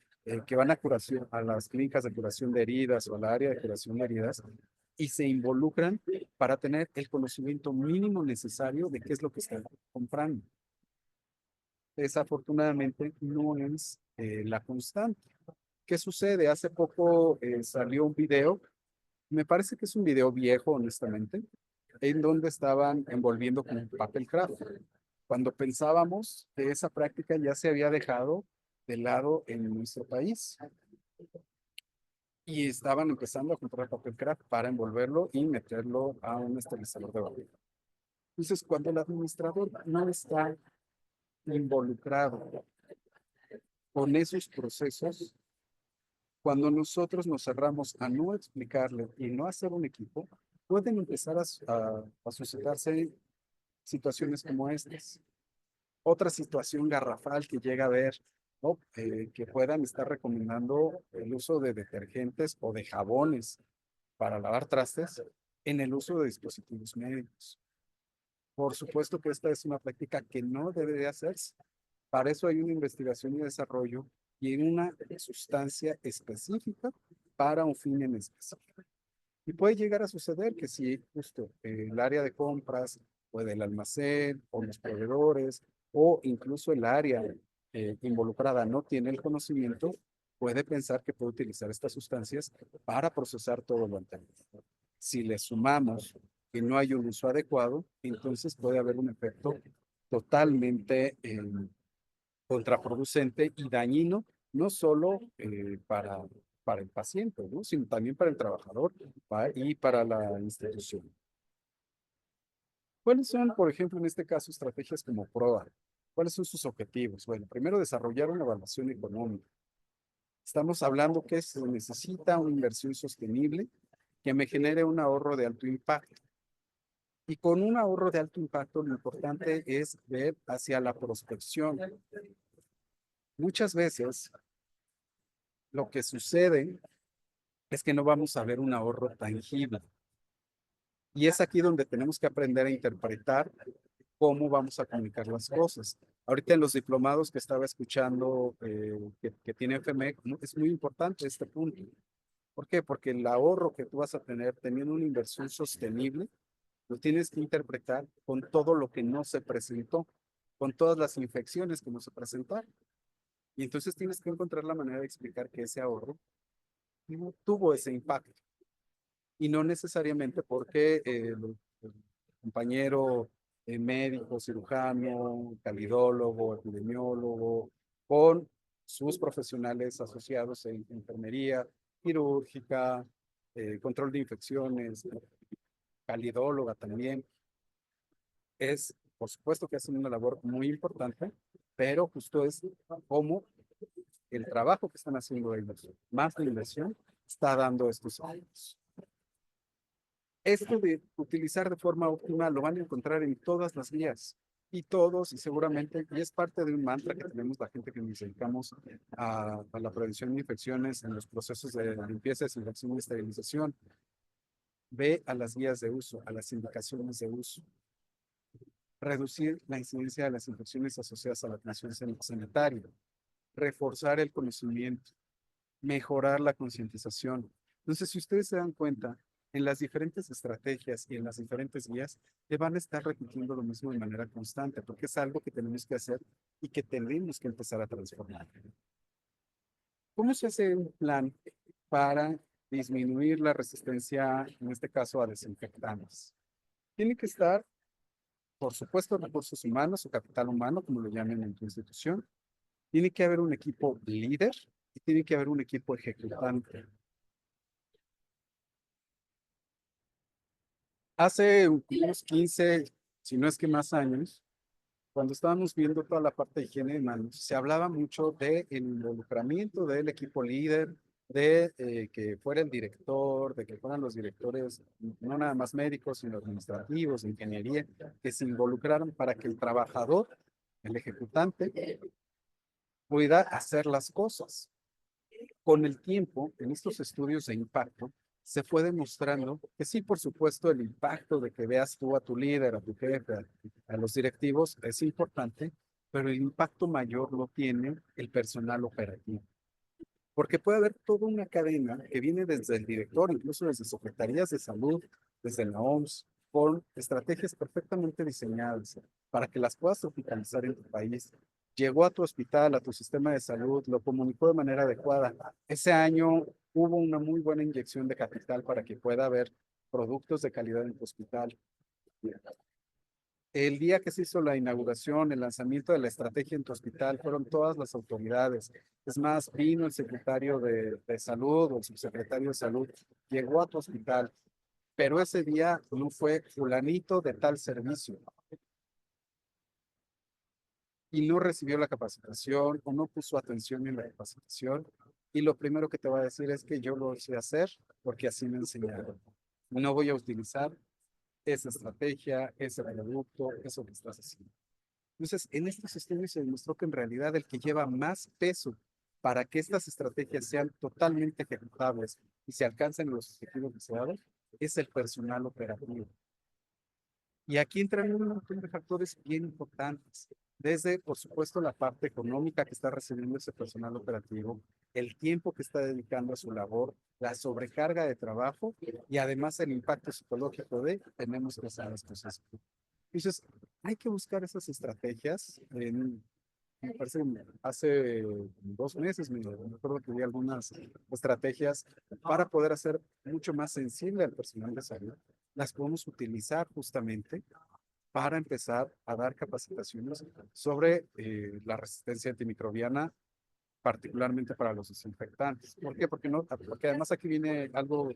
Speaker 4: que van a curación, a las clínicas de curación de heridas o al área de curación de heridas y se involucran para tener el conocimiento mínimo necesario de qué es lo que están comprando. Desafortunadamente no es la constante. ¿Qué sucede? Hace poco salió un video, me parece que es un video viejo, honestamente, en donde estaban envolviendo con papel craft, cuando pensábamos que esa práctica ya se había dejado de lado en nuestro país y estaban empezando a comprar papel craft para envolverlo y meterlo a un esterilizador de barriga. Entonces, cuando el administrador no está involucrado con esos procesos, cuando nosotros nos cerramos a no explicarle y no hacer un equipo, pueden empezar a suscitarse situaciones como estas. Otra situación garrafal que llega a ver, ¿no? Que puedan estar recomendando el uso de detergentes o de jabones para lavar trastes en el uso de dispositivos médicos. Por supuesto que esta es una práctica que no debe de hacerse. Para eso hay una investigación y desarrollo y una sustancia específica para un fin en específico. Y puede llegar a suceder que si justo el área de compras o el almacén o los proveedores o incluso el área involucrada no tiene el conocimiento, puede pensar que puede utilizar estas sustancias para procesar todo lo anterior. Si le sumamos que no hay un uso adecuado, entonces puede haber un efecto totalmente contraproducente y dañino, no solo para el paciente, ¿no? Sino también para el trabajador y para la institución. ¿Cuáles son, por ejemplo, en este caso, estrategias como PROA? ¿Cuáles son sus objetivos? Bueno, primero, desarrollar una evaluación económica. Estamos hablando que se necesita una inversión sostenible que me genere un ahorro de alto impacto. Y con un ahorro de alto impacto, lo importante es ver hacia la prospección. Muchas veces lo que sucede es que no vamos a ver un ahorro tangible. Y es aquí donde tenemos que aprender a interpretar cómo vamos a comunicar las cosas. Ahorita en los diplomados que estaba escuchando que tiene FMEC, es muy importante este punto. ¿Por qué? Porque el ahorro que tú vas a tener teniendo una inversión sostenible, lo tienes que interpretar con todo lo que no se presentó, con todas las infecciones que no se presentaron. Y entonces tienes que encontrar la manera de explicar que ese ahorro no tuvo ese impacto. Y no necesariamente porque el compañero médico, cirujano, calidólogo, epidemiólogo, con sus profesionales asociados en enfermería, quirúrgica, control de infecciones, calidóloga también, por supuesto que hacen una labor muy importante, pero justo es cómo el trabajo que están haciendo ellos, más la inversión, está dando estos saltos. Esto de utilizar de forma óptima lo van a encontrar en todas las guías. Y todos, y seguramente, y es parte de un mantra que tenemos la gente que nos dedicamos a la prevención de infecciones en los procesos de limpieza, desinfección y esterilización. Ve a las guías de uso, a las indicaciones de uso. Reducir la incidencia de las infecciones asociadas a la atención sanitaria. Reforzar el conocimiento. Mejorar la concientización. Entonces, si ustedes se dan cuenta, en las diferentes estrategias y en las diferentes guías, te van a estar repitiendo lo mismo de manera constante, porque es algo que tenemos que hacer y que tenemos que empezar a transformar. ¿Cómo se hace un plan para disminuir la resistencia, en este caso, a desinfectantes? Tiene que estar, por supuesto, recursos humanos o capital humano, como lo llamen en tu institución. Tiene que haber un equipo líder y tiene que haber un equipo ejecutante. Hace unos 15, si no es que más años, cuando estábamos viendo toda la parte de higiene de manos, se hablaba mucho del involucramiento del equipo líder, de que fuera el director, de que fueran los directores, no nada más médicos, sino administrativos, de ingeniería, que se involucraran para que el trabajador, el ejecutante, pueda hacer las cosas. Con el tiempo, en estos estudios de impacto, se fue demostrando que sí, por supuesto, el impacto de que veas tú a tu líder, a tu jefe, a los directivos es importante, pero el impacto mayor lo tiene el personal operativo. Porque puede haber toda una cadena que viene desde el director, incluso desde secretarías de salud, desde la OMS, con estrategias perfectamente diseñadas para que las puedas tropicalizar en tu país. Llegó a tu hospital, a tu sistema de salud, lo comunicó de manera adecuada. Ese año hubo una muy buena inyección de capital para que pueda haber productos de calidad en tu hospital. El día que se hizo la inauguración, el lanzamiento de la estrategia en tu hospital, fueron todas las autoridades. Es más, vino el secretario de salud o el subsecretario de salud, llegó a tu hospital, pero ese día no fue fulanito de tal servicio y no recibió la capacitación o no puso atención en la capacitación. Y lo primero que te va a decir es que yo lo sé hacer porque así me enseñaron. No voy a utilizar esa estrategia, ese producto, eso que estás haciendo. Entonces, en estos estudios se demostró que en realidad el que lleva más peso para que estas estrategias sean totalmente ejecutables y se alcancen los objetivos deseados es el personal operativo. Y aquí entran un montón de factores bien importantes, desde, por supuesto, la parte económica que está recibiendo ese personal operativo, el tiempo que está dedicando a su labor, la sobrecarga de trabajo y además el impacto psicológico de tenemos que hacer las cosas. Entonces, hay que buscar esas estrategias. Me parece que hace 2 meses me acuerdo que vi algunas estrategias para poder hacer mucho más sensible al personal de salud. Las podemos utilizar justamente para empezar a dar capacitaciones sobre la resistencia antimicrobiana, particularmente para los desinfectantes. ¿Por qué? Porque, no, porque además aquí viene algo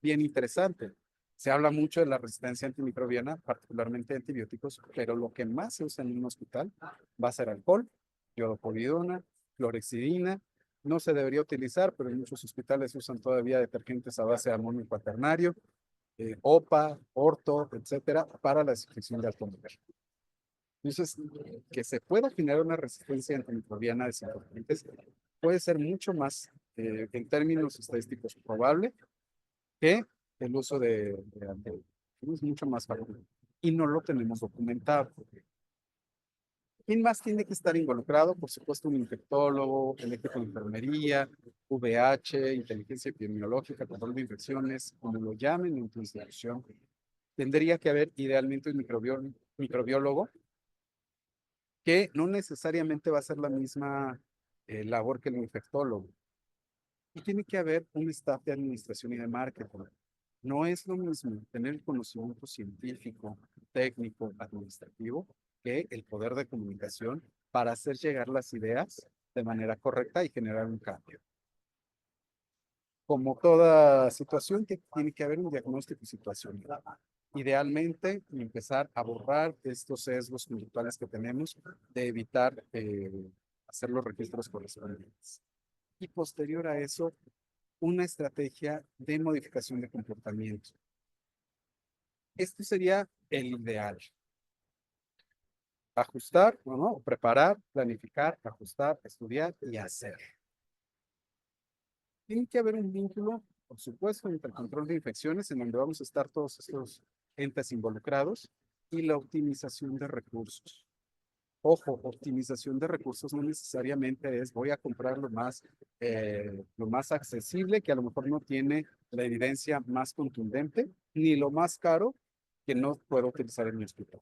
Speaker 4: bien interesante. Se habla mucho de la resistencia antimicrobiana, particularmente antibióticos, pero lo que más se usa en un hospital va a ser alcohol, iodopovidona, clorexidina. No se debería utilizar, pero en muchos hospitales usan todavía detergentes a base de amonio cuaternario, OPA, orto, etcétera, para la desinfección de alto nivel. Entonces, que se pueda generar una resistencia antimicrobiana de desinfectantes puede ser mucho más, en términos estadísticos, probable que el uso de antibióticos. Es mucho más fácil. Y no lo tenemos documentado. ¿Quién más tiene que estar involucrado? Por supuesto, un infectólogo, el equipo de enfermería, VH, inteligencia epidemiológica, control de infecciones, como lo llamen en tu institución. Tendría que haber idealmente un microbiólogo que no necesariamente va a ser la misma labor que el infectólogo. Y tiene que haber un staff de administración y de marketing. No es lo mismo tener el conocimiento científico, técnico, administrativo, que el poder de comunicación para hacer llegar las ideas de manera correcta y generar un cambio. Como toda situación, que tiene que haber un diagnóstico situacional. Idealmente, empezar a borrar estos sesgos conductuales que tenemos, de evitar hacer los registros correspondientes. Y posterior a eso, una estrategia de modificación de comportamiento. Esto sería el ideal. ajustar, ¿no? Preparar, planificar, ajustar, estudiar y hacer. Tiene que haber un vínculo, por supuesto, entre el control de infecciones, en donde vamos a estar todos estos entes involucrados, y la optimización de recursos. Ojo, optimización de recursos no necesariamente es voy a comprar lo más accesible, que a lo mejor no tiene la evidencia más contundente, ni lo más caro que no puedo utilizar en mi hospital.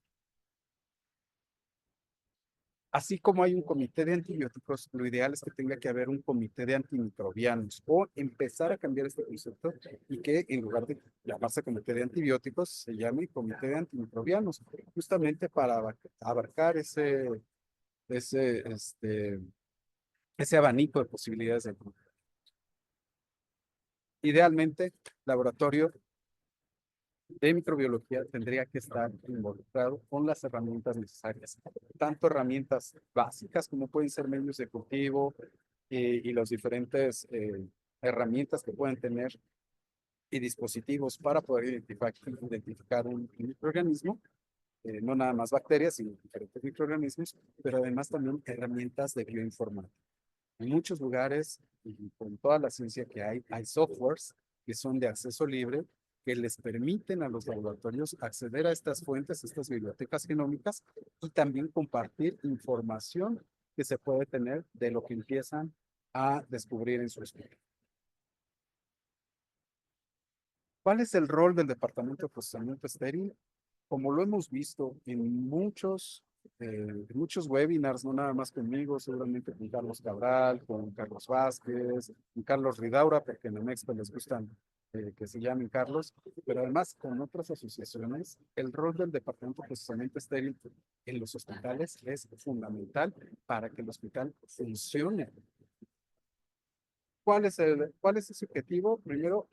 Speaker 4: Así como hay un comité de antibióticos, lo ideal es que tenga que haber un comité de antimicrobianos o empezar a cambiar este concepto y que en lugar de llamarse comité de antibióticos se llame comité de antimicrobianos, justamente para abarcar ese, este, ese abanico de posibilidades de idealmente, laboratorio de microbiología tendría que estar involucrado con las herramientas necesarias, tanto herramientas básicas como pueden ser medios de cultivo y las diferentes herramientas que pueden tener y dispositivos para poder identificar un microorganismo, no nada más bacterias, sino diferentes microorganismos, pero además también herramientas de bioinformática. En muchos lugares, y con toda la ciencia que hay softwares que son de acceso libre que les permiten a los laboratorios acceder a estas fuentes, estas bibliotecas genómicas y también compartir información que se puede tener de lo que empiezan a descubrir en su estudio. ¿Cuál es el rol del Departamento de Procesamiento Estéril? Como lo hemos visto en muchos webinars, no nada más conmigo, seguramente con Carlos Cabral, con Carlos Vázquez, con Carlos Ridaura, porque en Amexpo les gustan que se llamen Carlos, pero además con otras asociaciones, el rol del Departamento de Procesamiento Estéril en los hospitales es fundamental para que el hospital funcione. ¿Cuál es ese objetivo? Primero,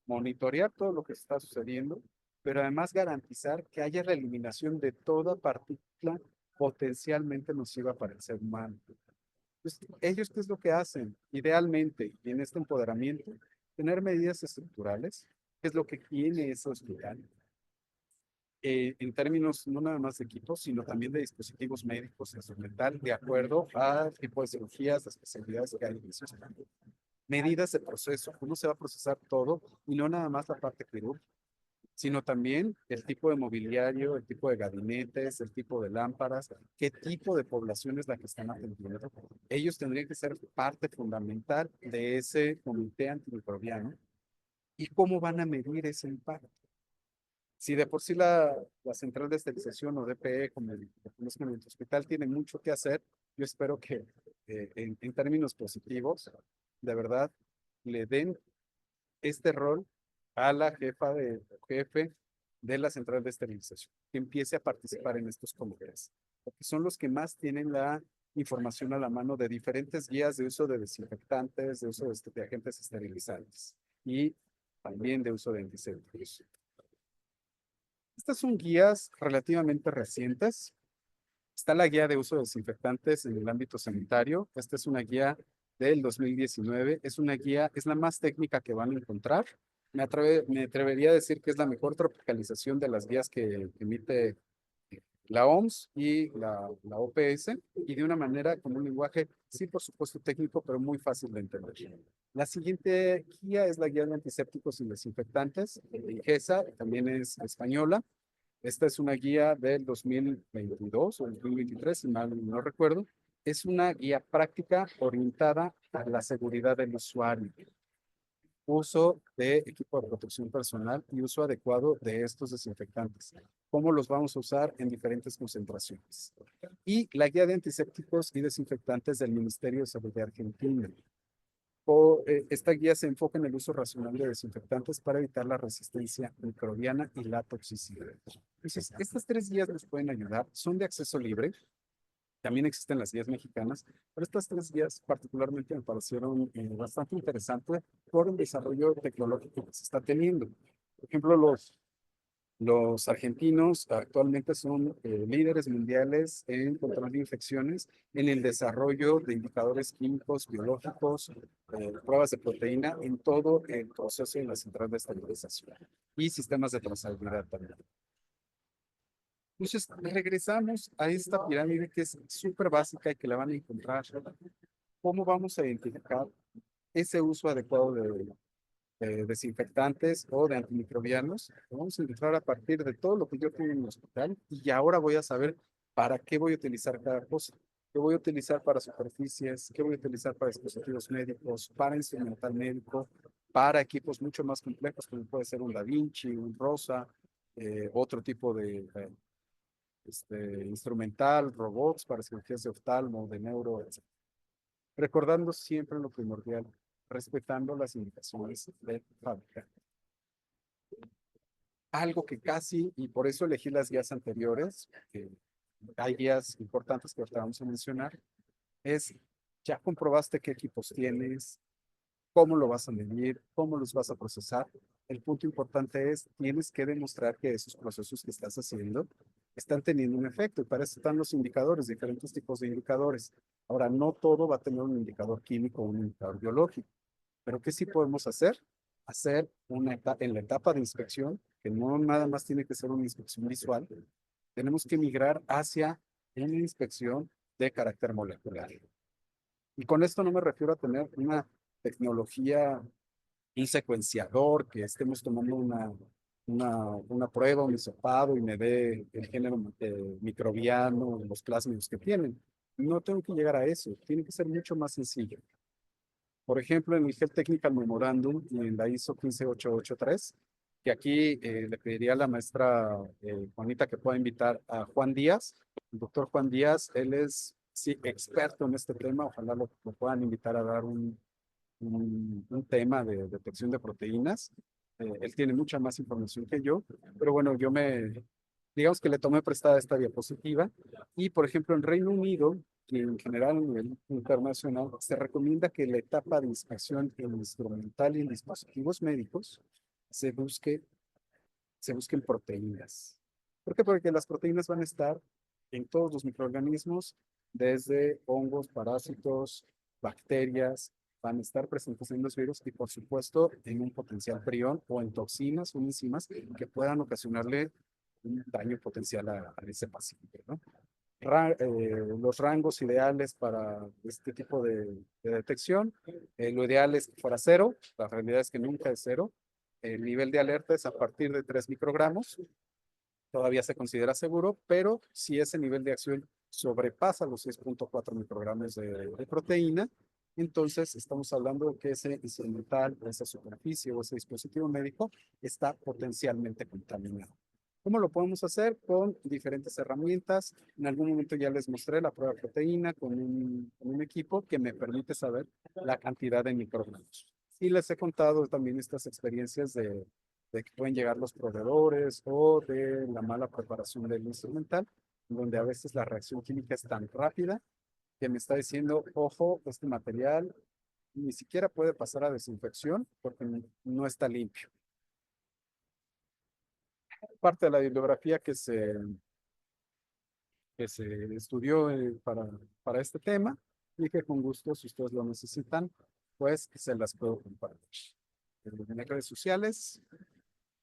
Speaker 4: monitorear todo lo que está sucediendo, pero además garantizar que haya la eliminación de toda partícula potencialmente nociva para el ser humano. Entonces, ellos, ¿qué es lo que hacen? Idealmente, y en este empoderamiento, tener medidas estructurales, que es lo que tiene ese hospital, en términos no nada más de equipos, sino también de dispositivos médicos en su mental, de acuerdo al tipo de cirugías, las especialidades que hay en ese hospital. Medidas de proceso, cómo se va a procesar todo, y no nada más la parte quirúrgica, sino también el tipo de mobiliario, el tipo de gabinetes, el tipo de lámparas, qué tipo de población es la que están atendiendo. Ellos tendrían que ser parte fundamental de ese comité antimicrobiano y cómo van a medir ese impacto. Si de por sí la central de esterilización o DPE, como el hospital, tiene mucho que hacer, yo espero que en términos positivos, de verdad, le den este rol a la jefe de la central de esterilización, que empiece a participar en estos comités, porque son los que más tienen la información a la mano de diferentes guías de uso de desinfectantes, de uso de agentes esterilizantes y también de uso de antisépticos. Estas son guías relativamente recientes. Está la guía de uso de desinfectantes en el ámbito sanitario. Esta es una guía del 2019. Es una guía, es la más técnica que van a encontrar. Me atrevería a decir que es la mejor tropicalización de las guías que emite la OMS y la OPS, y de una manera con un lenguaje, sí, por supuesto, técnico, pero muy fácil de entender. La siguiente guía es la guía de antisépticos y desinfectantes, de IGESA, también es española. Esta es una guía del 2022 o 2023, si mal no recuerdo. Es una guía práctica orientada a la seguridad del usuario, uso de equipo de protección personal y uso adecuado de estos desinfectantes. Cómo los vamos a usar en diferentes concentraciones. Y la guía de antisépticos y desinfectantes del Ministerio de Salud de Argentina. Esta guía se enfoca en el uso racional de desinfectantes para evitar la resistencia microbiana y la toxicidad. Entonces, estas tres guías nos pueden ayudar. Son de acceso libre. También existen las guías mexicanas, pero estas tres guías particularmente me parecieron bastante interesantes por el desarrollo tecnológico que se está teniendo. Por ejemplo, los argentinos actualmente son líderes mundiales en control de infecciones, en el desarrollo de indicadores químicos, biológicos, pruebas de proteína, en todo el proceso de la central de estabilización y sistemas de trazabilidad también. Entonces, regresamos a esta pirámide que es súper básica y que la van a encontrar. ¿Cómo vamos a identificar ese uso adecuado de desinfectantes o de antimicrobianos? Lo vamos a encontrar a partir de todo lo que yo tengo en el hospital y ahora voy a saber para qué voy a utilizar cada cosa. ¿Qué voy a utilizar para superficies? ¿Qué voy a utilizar para dispositivos médicos? Para instrumental médico, para equipos mucho más complejos, como puede ser un Da Vinci, un ROSA, otro tipo de instrumental, robots para cirugías de oftalmo, de neuro, etc. Recordando siempre lo primordial, respetando las indicaciones del fabricante. Algo que casi, y por eso elegí las guías anteriores, que hay guías importantes que ahorita vamos a mencionar, es, ya comprobaste qué equipos tienes, cómo lo vas a medir, cómo los vas a procesar. El punto importante es, tienes que demostrar que esos procesos que estás haciendo están teniendo un efecto y para eso están los indicadores, diferentes tipos de indicadores. Ahora, no todo va a tener un indicador químico o un indicador biológico, pero ¿qué sí podemos hacer? Hacer en la etapa de inspección, que no nada más tiene que ser una inspección visual, tenemos que migrar hacia una inspección de carácter molecular. Y con esto no me refiero a tener una tecnología, un secuenciador, que estemos tomando una prueba, un hisopado y me dé el género microbiano, los plásmidos que tienen. No tengo que llegar a eso, tiene que ser mucho más sencillo. Por ejemplo, en el Health Technical Memorandum y en la ISO 15883, que aquí le pediría a la maestra Juanita que pueda invitar a Juan Díaz, el doctor Juan Díaz, él es sí, experto en este tema, ojalá lo puedan invitar a dar un tema de detección de proteínas. Él tiene mucha más información que yo, pero bueno, digamos que le tomé prestada esta diapositiva y, por ejemplo, en Reino Unido, y en general a nivel internacional, se recomienda que la etapa de inspección en instrumental y en dispositivos médicos se busque, se busquen proteínas. ¿Por qué? Porque las proteínas van a estar en todos los microorganismos, desde hongos, parásitos, bacterias, van a estar presentes en los virus y, por supuesto, en un potencial prión o en toxinas o enzimas que puedan ocasionarle un daño potencial a ese paciente, ¿no? Los rangos ideales para este tipo de detección, lo ideal es que fuera cero, la realidad es que nunca es cero. El nivel de alerta es a partir de 3 microgramos, todavía se considera seguro, pero si ese nivel de acción sobrepasa los 6.4 microgramos de proteína, entonces estamos hablando de que ese instrumental, esa superficie o ese dispositivo médico está potencialmente contaminado. ¿Cómo lo podemos hacer? Con diferentes herramientas. En algún momento ya les mostré la prueba de proteína con un equipo que me permite saber la cantidad de microgramos. Y les he contado también estas experiencias de que pueden llegar los proveedores o de la mala preparación del instrumental, donde a veces la reacción química es tan rápida que me está diciendo, ojo, este material ni siquiera puede pasar a desinfección porque no está limpio. Parte de la bibliografía que se estudió para este tema y que con gusto, si ustedes lo necesitan, pues se las puedo compartir. En las redes sociales,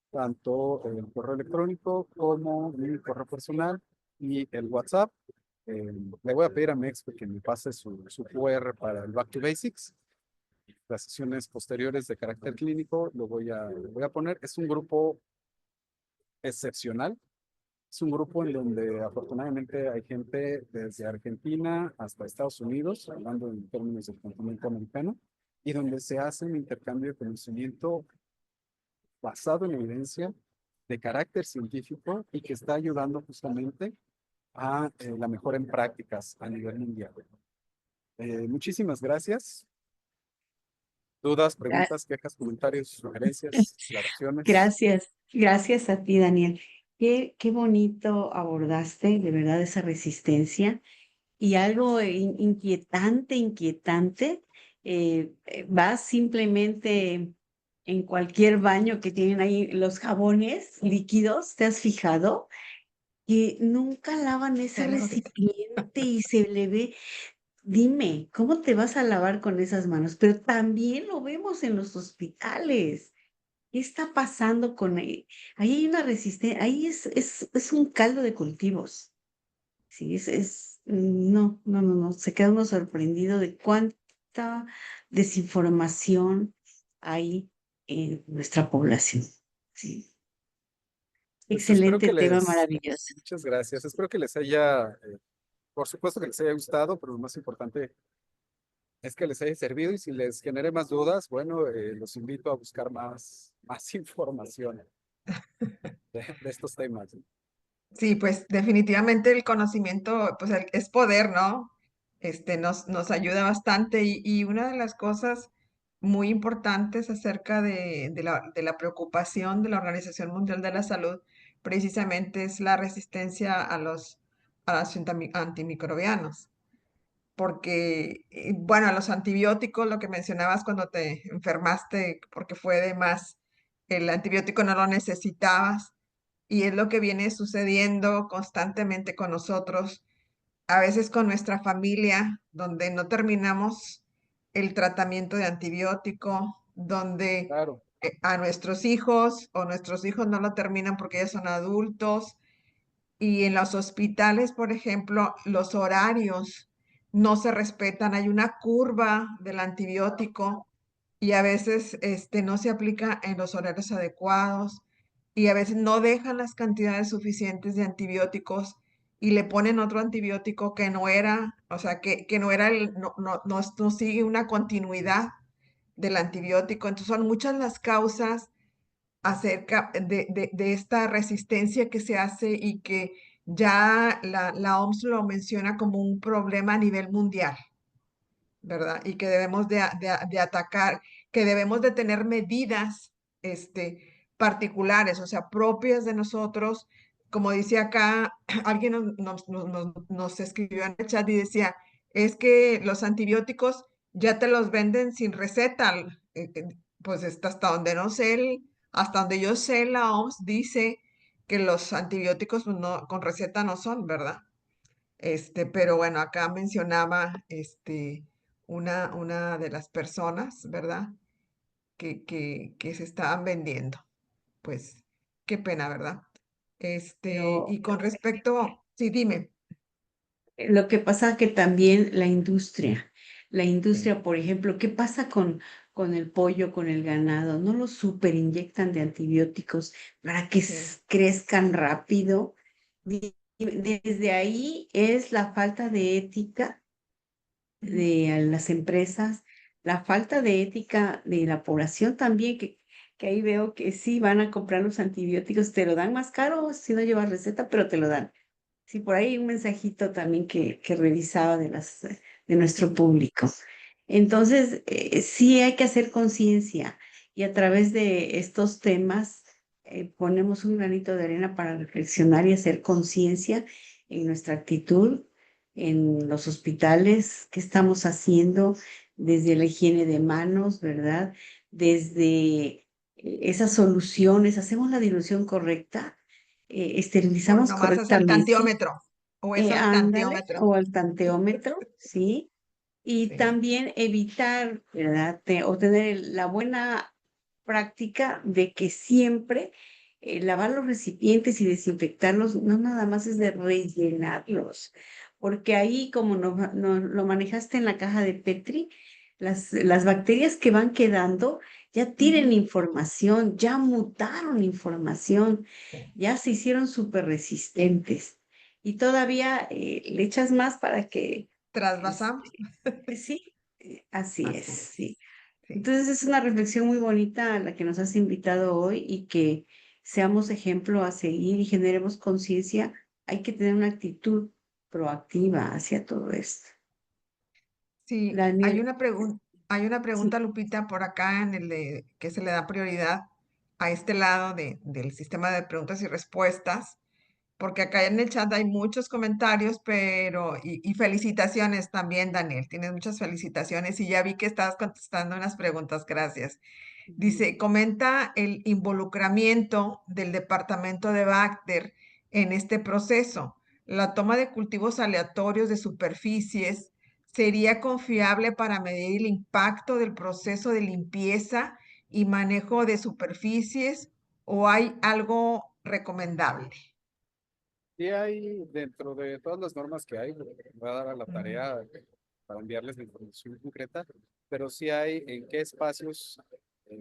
Speaker 4: tanto el correo electrónico como mi correo personal y el WhatsApp. Le voy a pedir a Mex que me pase su QR para el Back to Basics. Las sesiones posteriores de carácter clínico lo voy a poner. Es un grupo excepcional. Es un grupo en donde afortunadamente hay gente desde Argentina hasta Estados Unidos, hablando en términos del continente americano, y donde se hace un intercambio de conocimiento basado en evidencia de carácter científico y que está ayudando justamente a la mejora en prácticas a nivel mundial. Muchísimas gracias. ¿Dudas, preguntas, quejas, comentarios, sugerencias, aclaraciones?
Speaker 1: Gracias a ti, Daniel. Qué bonito abordaste de verdad esa resistencia y algo inquietante, vas simplemente en cualquier baño que tienen ahí los jabones líquidos, ¿te has fijado? Que nunca lavan ese
Speaker 3: Claro.
Speaker 1: recipiente y se le ve. Dime, ¿cómo te vas a lavar con esas manos? Pero también lo vemos en los hospitales. ¿Qué está pasando con ahí? Ahí hay una resistencia, ahí es un caldo de cultivos. Sí, no, se queda uno sorprendido de cuánta desinformación hay en nuestra población. Sí,
Speaker 4: Pues espero
Speaker 1: excelente
Speaker 4: que
Speaker 1: tema,
Speaker 4: les,
Speaker 1: maravilloso.
Speaker 4: muchas gracias, espero que les haya, por supuesto que les haya gustado, pero lo más importante es que les haya servido y si les genere más dudas, bueno, los invito a buscar más información de estos temas.
Speaker 3: Sí, pues definitivamente el conocimiento, pues es poder, ¿no? Nos ayuda bastante y una de las cosas muy importantes acerca de la preocupación de la Organización Mundial de la Salud precisamente es la resistencia a los antimicrobianos. Porque, bueno, a los antibióticos, lo que mencionabas cuando te enfermaste, porque fue de más, el antibiótico no lo necesitabas y es lo que viene sucediendo constantemente con nosotros, a veces con nuestra familia, donde no terminamos el tratamiento de antibiótico, donde
Speaker 4: Claro,
Speaker 3: a nuestros hijos o nuestros hijos no lo terminan porque ya son adultos. Y en los hospitales, por ejemplo, los horarios no se respetan. Hay una curva del antibiótico y a veces no se aplica en los horarios adecuados y a veces no dejan las cantidades suficientes de antibióticos y le ponen otro antibiótico que no era, o sea, que no era no sigue una continuidad del antibiótico. Entonces son muchas las causas acerca de esta resistencia que se hace y que ya la OMS lo menciona como un problema a nivel mundial, ¿verdad? Y que debemos de atacar, que debemos de tener medidas particulares, o sea, propias de nosotros. Como dice acá, alguien nos escribió en el chat y decía, es que los antibióticos ya te los venden sin receta. Pues hasta donde no sé, hasta donde yo sé, la OMS dice que los antibióticos pues, no, con receta no son, ¿verdad? Pero bueno, acá mencionaba una de las personas, ¿verdad? Que se estaban vendiendo. Pues, qué pena, ¿verdad?
Speaker 1: Pero
Speaker 3: Y con respecto, sí, dime.
Speaker 1: lo que pasa que también la
Speaker 3: Sí,
Speaker 1: industria, por ejemplo, ¿qué pasa con el pollo, con el ganado? ¿No lo superinyectan de antibióticos para que
Speaker 3: sí,
Speaker 1: crezcan rápido? Desde ahí es la falta de ética
Speaker 3: ujú,
Speaker 1: de las empresas, la falta de ética de la población también, que ahí veo que sí van a comprar los antibióticos, te lo dan más caro si no llevas receta, pero te lo dan. Sí, por ahí un mensajito también que revisaba de nuestro público. Entonces, sí hay que hacer conciencia y a través de estos temas ponemos un granito de arena para reflexionar y hacer conciencia en nuestra actitud, en los hospitales, qué estamos haciendo desde la higiene de manos, ¿verdad? Desde esas soluciones, hacemos la dilución correcta,
Speaker 3: o
Speaker 1: esterilizamos
Speaker 3: nomás es al
Speaker 1: correctamente,
Speaker 3: tanteómetro, o es al
Speaker 1: ándale,
Speaker 3: tanteómetro.
Speaker 1: o al tanteómetro, ¿sí? Y
Speaker 3: Sí,
Speaker 1: también evitar, ¿verdad? Obtener la buena práctica de que siempre lavar los recipientes y desinfectarlos, no nada más es de rellenarlos, porque ahí como lo manejaste en la caja de Petri, las bacterias que van quedando ya tienen
Speaker 3: ujú,
Speaker 1: información, ya mutaron información,
Speaker 3: sí.
Speaker 1: ya se hicieron súper resistentes y todavía le echas más para que
Speaker 3: Trasvasamos,
Speaker 1: este, sí, así es,
Speaker 3: así es.
Speaker 1: sí.
Speaker 3: Sí.
Speaker 1: Entonces es una reflexión muy bonita a la que nos has invitado hoy y que seamos ejemplo a seguir y generemos conciencia. Hay que tener una actitud proactiva hacia todo esto.
Speaker 3: Sí,
Speaker 1: Daniel,
Speaker 3: hay una
Speaker 1: sí.
Speaker 3: pregunta, Lupita, por acá en el de que se le da prioridad a este lado del sistema de preguntas y respuestas, porque acá en el chat hay muchos comentarios, pero, y felicitaciones también, Daniel, tienes muchas felicitaciones y ya vi que estabas contestando unas preguntas, gracias. Dice, comenta el involucramiento del departamento de Bacter en este proceso. La toma de cultivos aleatorios de superficies sería confiable para medir el impacto del proceso de limpieza y manejo de superficies o hay algo recomendable?
Speaker 4: Sí hay, dentro de todas las normas que hay, voy a dar a la tarea para enviarles la información concreta, pero sí hay en qué espacios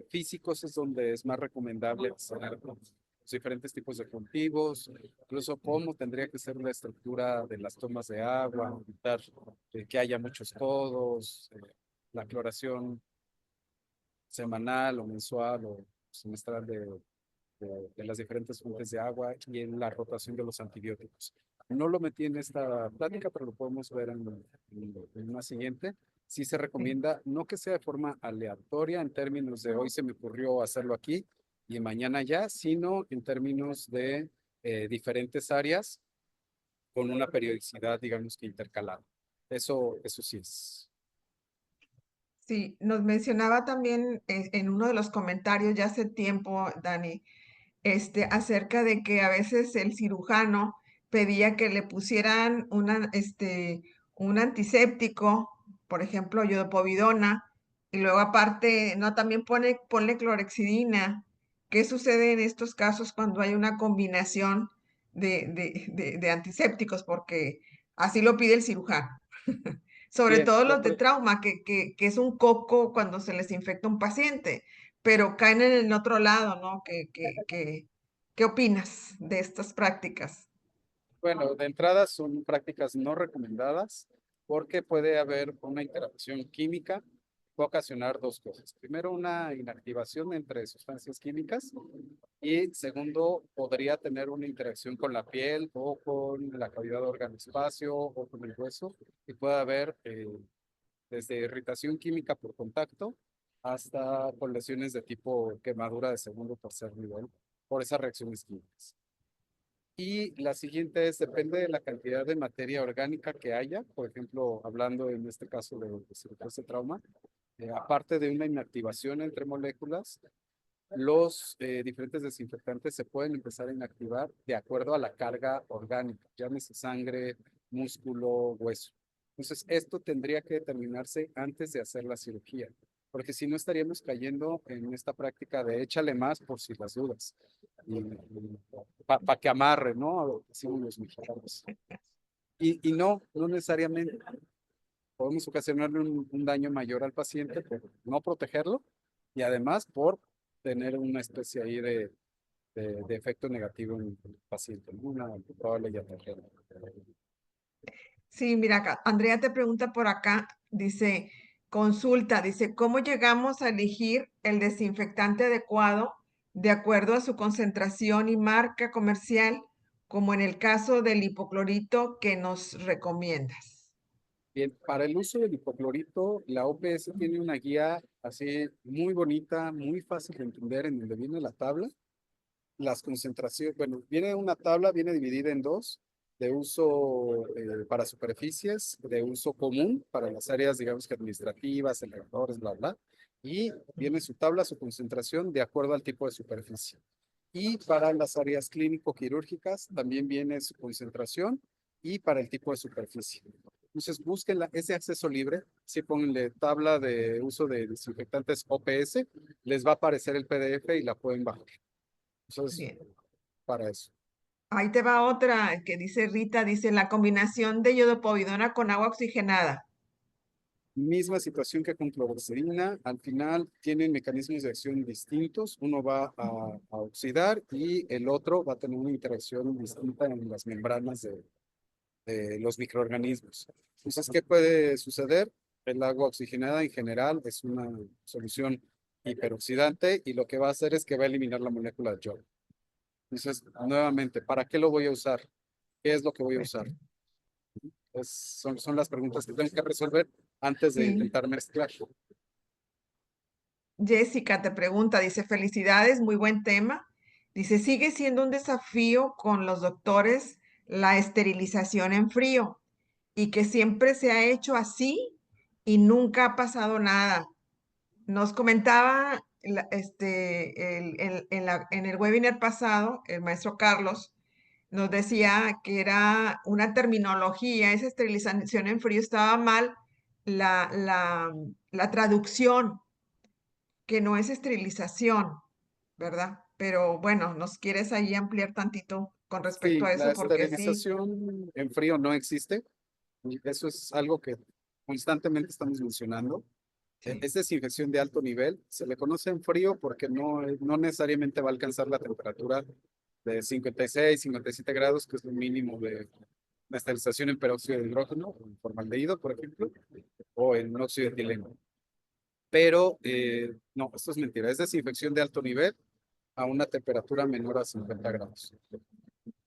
Speaker 4: físicos es donde es más recomendable hacer los diferentes tipos de cultivos, incluso cómo tendría que ser la estructura de las tomas de agua, evitar que haya muchos podos, la cloración semanal o mensual o semestral de las diferentes fuentes de agua y en la rotación de los antibióticos. No lo metí en esta plática, pero lo podemos ver en una siguiente. Sí se recomienda no que sea de forma aleatoria en términos de hoy se me ocurrió hacerlo aquí y mañana ya, sino en términos de diferentes áreas con una periodicidad, digamos que intercalada. Eso sí es.
Speaker 3: Sí, nos mencionaba también en uno de los comentarios ya hace tiempo, Dani, acerca de que a veces el cirujano pedía que le pusieran un antiséptico, por ejemplo, yodopovidona, y luego aparte, no, también ponle clorexidina. ¿Qué sucede en estos casos cuando hay una combinación de antisépticos? Porque así lo pide el cirujano. Sobre
Speaker 4: Bien,
Speaker 3: todo los de trauma, que es un coco cuando se les infecta un paciente, pero caen en el otro lado, ¿no? ¿Qué opinas de estas prácticas?
Speaker 4: bueno, de entrada son prácticas no recomendadas porque puede haber una interacción química, puede ocasionar dos cosas. Primero, una inactivación entre sustancias químicas y segundo, podría tener una interacción con la piel o con la cavidad órgano-espacio o con el hueso y puede haber desde irritación química por contacto hasta con lesiones de tipo quemadura de segundo o tercer nivel por esas reacciones químicas. Y la siguiente es, depende de la cantidad de materia orgánica que haya, por ejemplo, hablando en este caso de cirugías de trauma, aparte de una inactivación entre moléculas, los diferentes desinfectantes se pueden empezar a inactivar de acuerdo a la carga orgánica, llámese sangre, músculo, hueso. Entonces, esto tendría que determinarse antes de hacer la cirugía, porque si no estaríamos cayendo en esta práctica de échale más por si las dudas, para que amarre, ¿no? Decimos los mexicanos. Y no necesariamente. Podemos ocasionarle un daño mayor al paciente por no protegerlo y además por tener una especie ahí de efecto negativo en el paciente, ¿no? Una probable yatrogenia.
Speaker 3: Sí, mira acá, Andrea te pregunta por acá, dice, consulta, dice, ¿cómo llegamos a elegir el desinfectante adecuado de acuerdo a su concentración y marca comercial, como en el caso del hipoclorito que nos recomiendas?
Speaker 4: Bien, para el uso del hipoclorito, la OPS tiene una guía así muy bonita, muy fácil de entender, en donde viene la tabla, las concentraciones, bueno, viene una tabla, viene dividida en dos, de uso para superficies, de uso común para las áreas, digamos que administrativas, elevadores, bla, bla, y viene su tabla, su concentración de acuerdo al tipo de superficie. Y para las áreas clínico-quirúrgicas también viene su concentración y para el tipo de superficie. Entonces, busquen ese acceso libre, si ponenle tabla de uso de desinfectantes OPS, les va a aparecer el PDF y la pueden bajar. Entonces,
Speaker 3: Bien.
Speaker 4: para eso.
Speaker 3: Ahí te va otra que dice Rita, dice la combinación de yodopovidona con agua oxigenada.
Speaker 4: Misma situación que con clorexidina, al final tienen mecanismos de acción distintos. Uno va a oxidar y el otro va a tener una interacción distinta en las membranas de los microorganismos. Entonces, ¿qué puede suceder? El agua oxigenada en general es una solución hiperoxidante y lo que va a hacer es que va a eliminar la molécula de yodo. Entonces, nuevamente, ¿para qué lo voy a usar? ¿Qué es lo que voy a usar? Son las preguntas que tengo que resolver antes de
Speaker 3: Sí.
Speaker 4: intentar mezclar.
Speaker 3: Jessica te pregunta, dice, felicidades, muy buen tema. Dice, sigue siendo un desafío con los doctores la esterilización en frío y que siempre se ha hecho así y nunca ha pasado nada. Nos comentaba en el webinar pasado, el maestro Carlos nos decía que era una terminología, esa esterilización en frío estaba mal la traducción. que no es esterilización, ¿verdad? Pero bueno, ¿nos quieres ahí ampliar tantito con respecto
Speaker 4: Sí,
Speaker 3: a
Speaker 4: la
Speaker 3: eso? Porque sí,
Speaker 4: esterilización en frío no existe. Y eso es algo que constantemente estamos mencionando.
Speaker 3: sí.
Speaker 4: Es desinfección de alto nivel. Se le conoce en frío porque no necesariamente va a alcanzar la temperatura de 56, 57 grados, que es lo mínimo de la esterilización en peróxido de hidrógeno, en formaldehído, por ejemplo, o en monóxido de etileno. Pero no, esto es mentira. Es desinfección de alto nivel a una temperatura menor a 50 grados.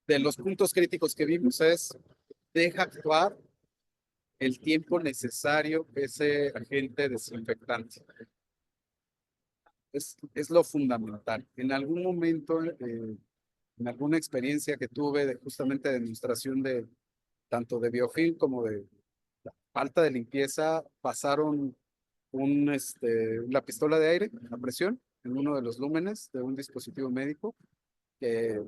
Speaker 4: De los puntos críticos que vimos es, deja actuar el tiempo necesario ese agente desinfectante. Es lo fundamental. En algún momento, en alguna experiencia que tuve de justamente demostración de tanto de biofilm como de falta de limpieza, pasaron la pistola de aire a presión en uno de los lúmenes de un dispositivo médico que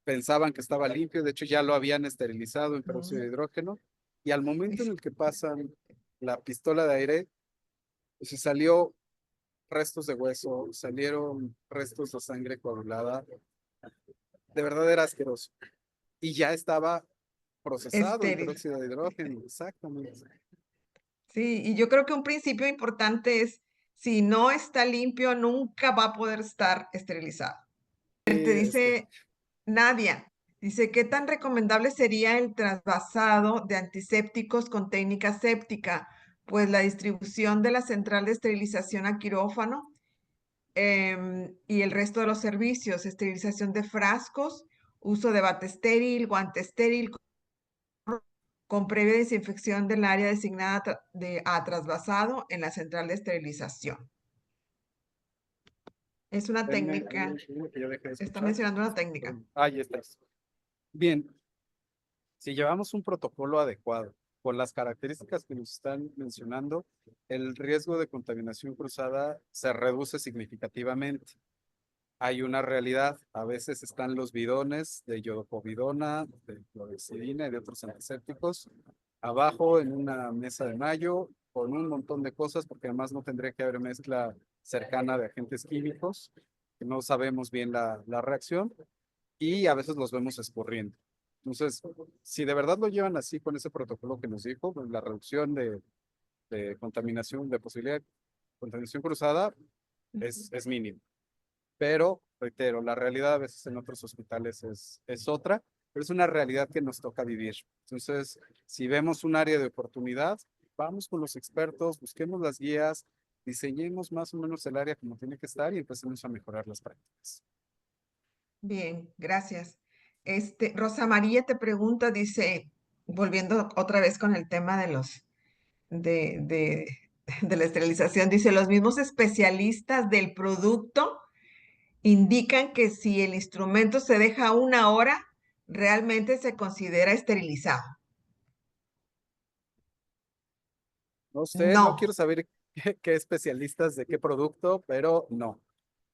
Speaker 4: pensaban que estaba limpio, de hecho ya lo habían esterilizado en peróxido de hidrógeno, y al momento en el que pasan la pistola de aire, se salió restos de hueso, salieron restos de sangre coagulada, de verdad era asqueroso. Y ya estaba procesado en
Speaker 3: Estéril.
Speaker 4: peróxido de hidrógeno, exactamente.
Speaker 3: Sí, y yo creo que un principio importante es, si no está limpio, nunca va a poder estar esterilizado.
Speaker 4: Sí,
Speaker 3: Te dice Nadia, dice, ¿qué tan recomendable sería el trasvasado de antisépticos con técnica séptica? Pues la distribución de la central de esterilización a quirófano y el resto de los servicios, esterilización de frascos, uso de bata estéril, guante estéril, con previa desinfección del área designada a trasvasado en la central de esterilización. Es una técnica,
Speaker 4: que yo dejé de
Speaker 3: está
Speaker 4: escuchar.
Speaker 3: mencionando una técnica.
Speaker 4: Ahí estás. Bien, si llevamos un protocolo adecuado con las características que nos están mencionando, el riesgo de contaminación cruzada se reduce significativamente. Hay una realidad, a veces están los bidones de iodopovidona, de clorexidina y de otros antisépticos abajo en una mesa de mayo con un montón de cosas, porque además no tendría que haber mezcla cercana de agentes químicos, que no sabemos bien la reacción, y a veces los vemos escurriendo. Entonces, si de verdad lo llevan así con ese protocolo que nos dijo, pues, la reducción de contaminación, de posibilidad de contaminación cruzada es mínima. Pero, reitero, la realidad a veces en otros hospitales es otra, pero es una realidad que nos toca vivir. Entonces, si vemos un área de oportunidad, vamos con los expertos, busquemos las guías, diseñemos más o menos el área como tiene que estar y empecemos a mejorar las prácticas.
Speaker 3: Bien, gracias. Rosa María te pregunta, dice, volviendo otra vez con el tema de de, de la esterilización, dice, los mismos especialistas del producto indican que si el instrumento se deja 1 hora, realmente se considera esterilizado.
Speaker 4: No sé, no
Speaker 3: No,
Speaker 4: quiero saber qué especialistas de qué producto, pero no.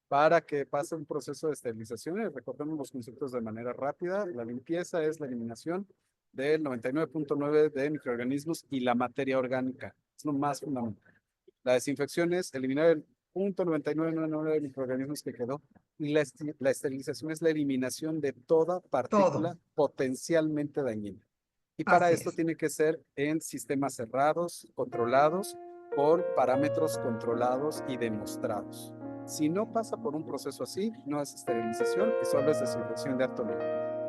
Speaker 4: Para que pase un proceso de esterilización, recordemos los conceptos de manera rápida. La limpieza es la eliminación del 99.9 de microorganismos y la materia orgánica. Es lo más fundamental. La desinfección es eliminar el 0.9999 de microorganismos que quedó. Y la esterilización es la eliminación de toda
Speaker 3: todo.
Speaker 4: partícula potencialmente dañina. Y para
Speaker 3: Así
Speaker 4: esto
Speaker 3: es.
Speaker 4: tiene que ser en sistemas cerrados, controlados, por parámetros controlados y demostrados. Si no pasa por un proceso así, no es esterilización y solo es desinfección de alto nivel.